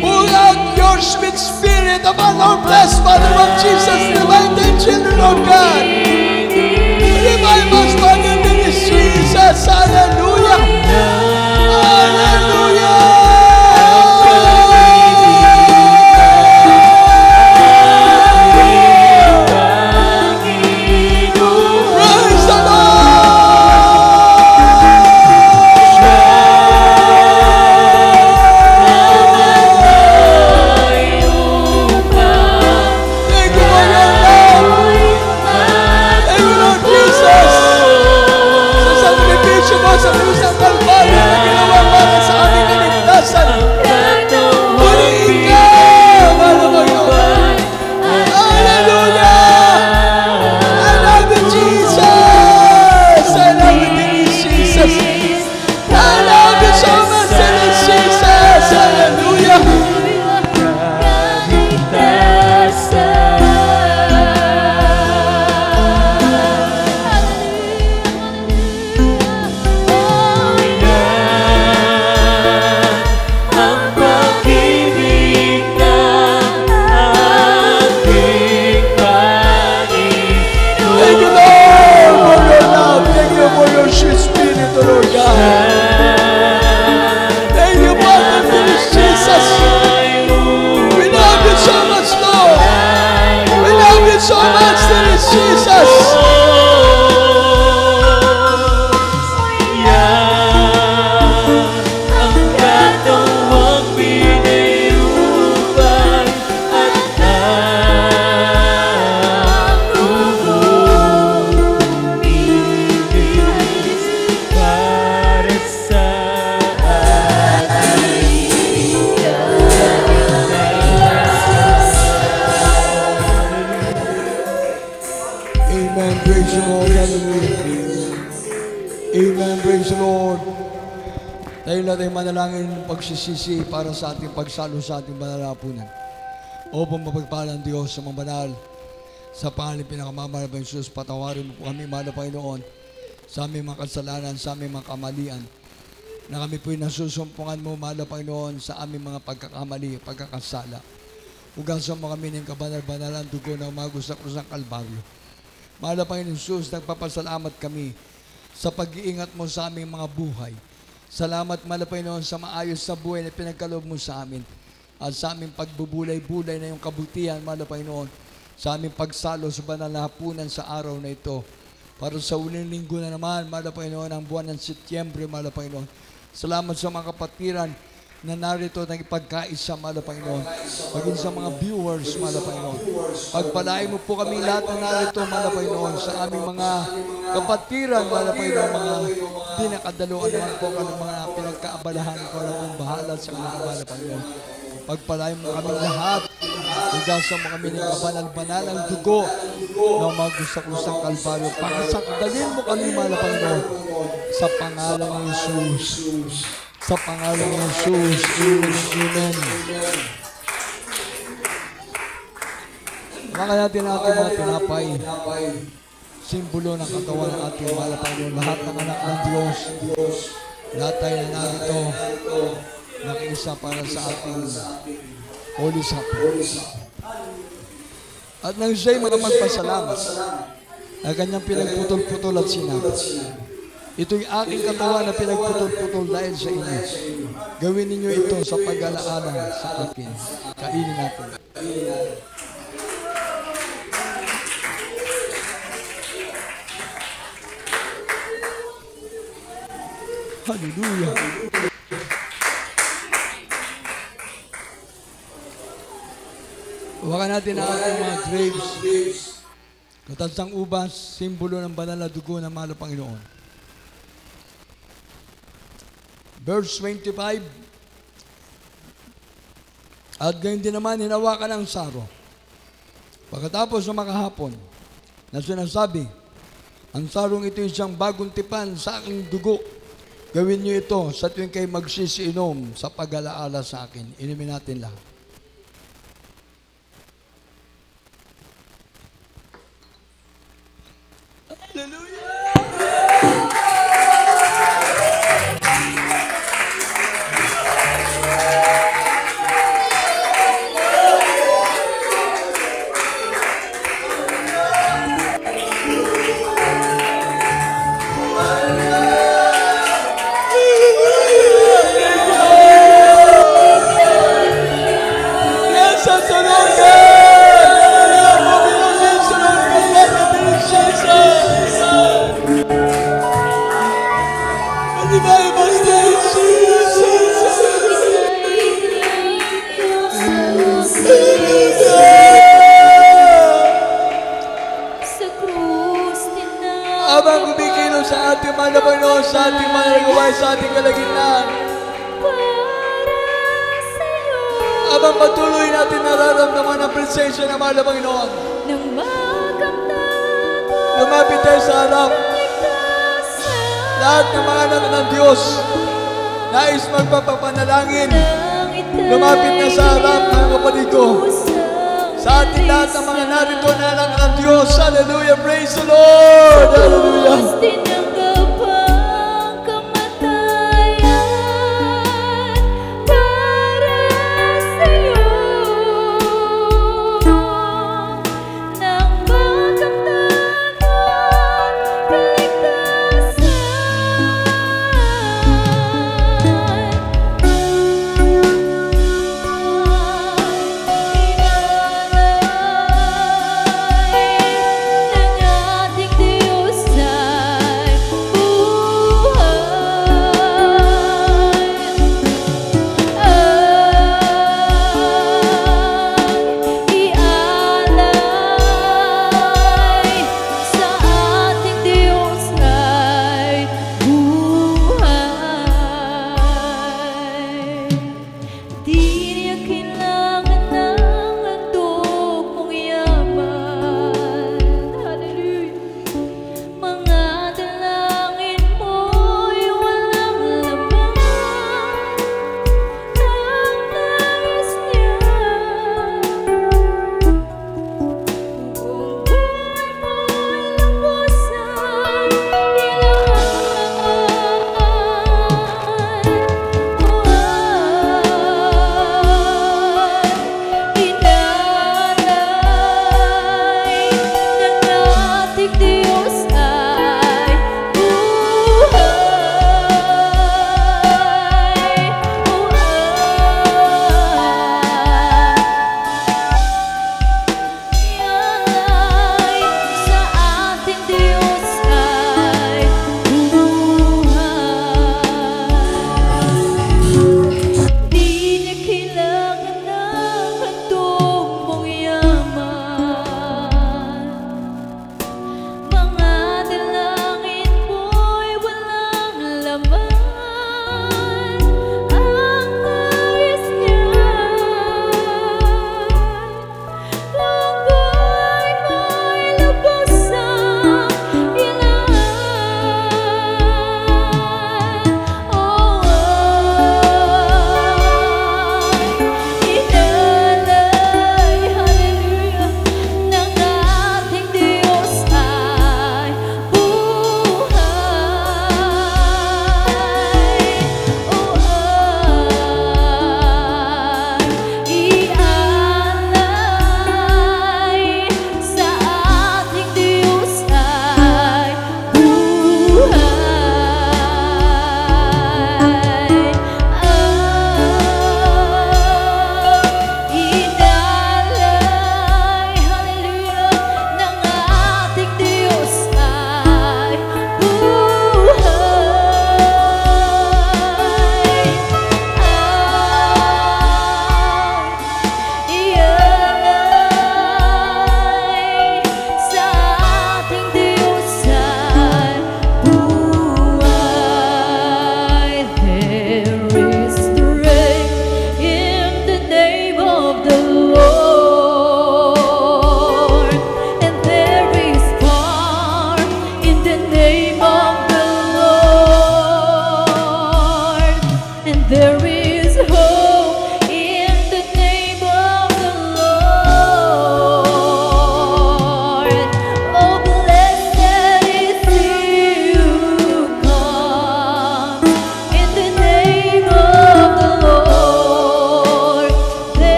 Pour out your sweet spirit upon our blessed Father of Jesus. Revive the children, Lord God. Revive us, Father of Jesus. Hallelujah! Hallelujah! Pagsisisi para sa ating pagsalo sa ating banal na hapunan. O pumapagpalang Diyos sa mga banal, sa pangalan pinakamamahal ng Jesus, patawarin mo po kami, mahal na Panginoon, sa aming mga kasalanan, sa aming mga kamalian, na kami po'y nasusumpungan mo, mahal na Panginoon, sa aming mga pagkakamali, pagkakasala. Ugasan mo kami ng kabanal-banalan dugo ng umagos sa krus ng Kalbaryo. Mahal na Panginoon Jesus, nagpapasalamat kami sa pag-iingat mo sa aming mga buhay. Salamat, mahal na Panginoon, sa maayos na buhay na pinagkaloob mo sa amin. At sa aming pagbubulay-bulay na yung kabutihan, mahal na Panginoon, sa aming pagsalo sa banal na hapunan sa araw na ito. Para sa uling linggo na naman, mahal na Panginoon, ang buwan ng Setyembre, mahal na Panginoon. Salamat sa mga kapatiran na narito ng ipagkaisa, mahal na Panginoon. Maging sa mga viewers, mahal na Panginoon. Pagpalain mo po kami lahat na narito, mahal na Panginoon, sa aming mga kapatiran, mahal na Panginoon, mga di nakadaluan naman po ka ng mga pinagkaabalahan ko na kong bahala sa mga mahal na Panginoon. Pagpalain mo kami lahat. Ugasan mo kami ng kabanal-banal ang dugo na magusak-usang Kalbaryo. Pakasakdalin mo kami, mahal na Panginoon, sa pangalan ng Jesus. Sa pangalan ng Jesus. Amen. Baka natin mga tinapay. Simbolo ng katawan ng ating mahal na Panginoon. Lahat ng anak ng Diyos. Lahat tayo na narito. Nakiisa para sa ating Holy Supper. At nang siya'y magpasalamat na kanyang pinagputol-putol at sinabi, ito'y aking katawan na pinagputol-putol dahil sa inyo. Gawin ninyo ito sa pag-alaala sa akin. Kainin natin. Hallelujah. Huwakan natin ang ating mga grapes. Katansang ubas, simbolo ng banal na dugo ng mahal na Panginoon. Verse 25. At gayon din naman, hinawakan ang saro. Pagkatapos ng makahapon, na sinasabi, ang sarong ito siyang bagong tipan sa aking dugo. Gawin niyo ito sa tuwing kayo magsisiinom sa pag-alaala sa akin. Inumin natin lahat. Habang kumikilos sa ating mga Panginoon, sa ating mga nagawa, sa ating kalagitnaan. Habang patuloy natin nararamdaman ang presensya ng mga Panginoon. Lumapit tayo sa harap. Lahat ng mga anak ng Diyos, nais magpapapanalangin. Lumapit na sa harap, mga kapatid ko. Sa ating lahat ng mga narito na anak ng Diyos. Hallelujah! Praise the Lord! Hallelujah!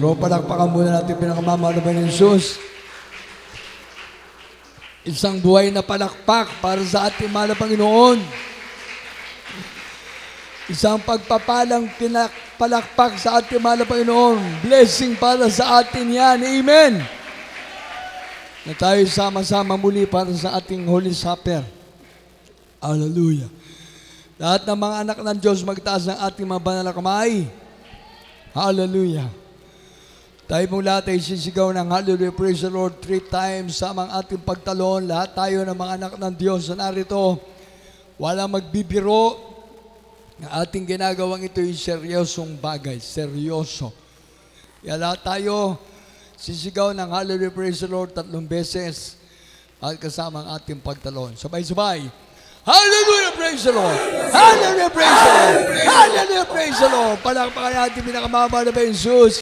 Lord. Palakpakan muna natin pinakamamahal na Jesus. Isang buhay na palakpak para sa ating mahal na Panginoon. Isang pagpapalang palakpak sa ating mahal na Panginoon. Blessing para sa atin yan. Amen. Na tayo sama-sama muli para sa ating Holy Supper. Hallelujah. Lahat ng mga anak ng Diyos, magtaas ng ating mga banal na kamay. Hallelujah. Tayo pong lahat ay sisigaw ng Hallelujah, praise the Lord 3 times sa mga ating pagtalon. Lahat tayo ng mga anak ng Diyos na narito. Walang magbibiro. Ang ating ginagawang ito ay seryosong bagay. Seryoso. Kaya lahat tayo sisigaw ng Hallelujah, praise the Lord 3 beses at kasama ang ating pagtalon. Sabay-sabay. Hallelujah, praise the Lord! Hallelujah, praise the Lord! Hallelujah, praise the Lord! Palakpakan natin pinakamamahal na Jesus.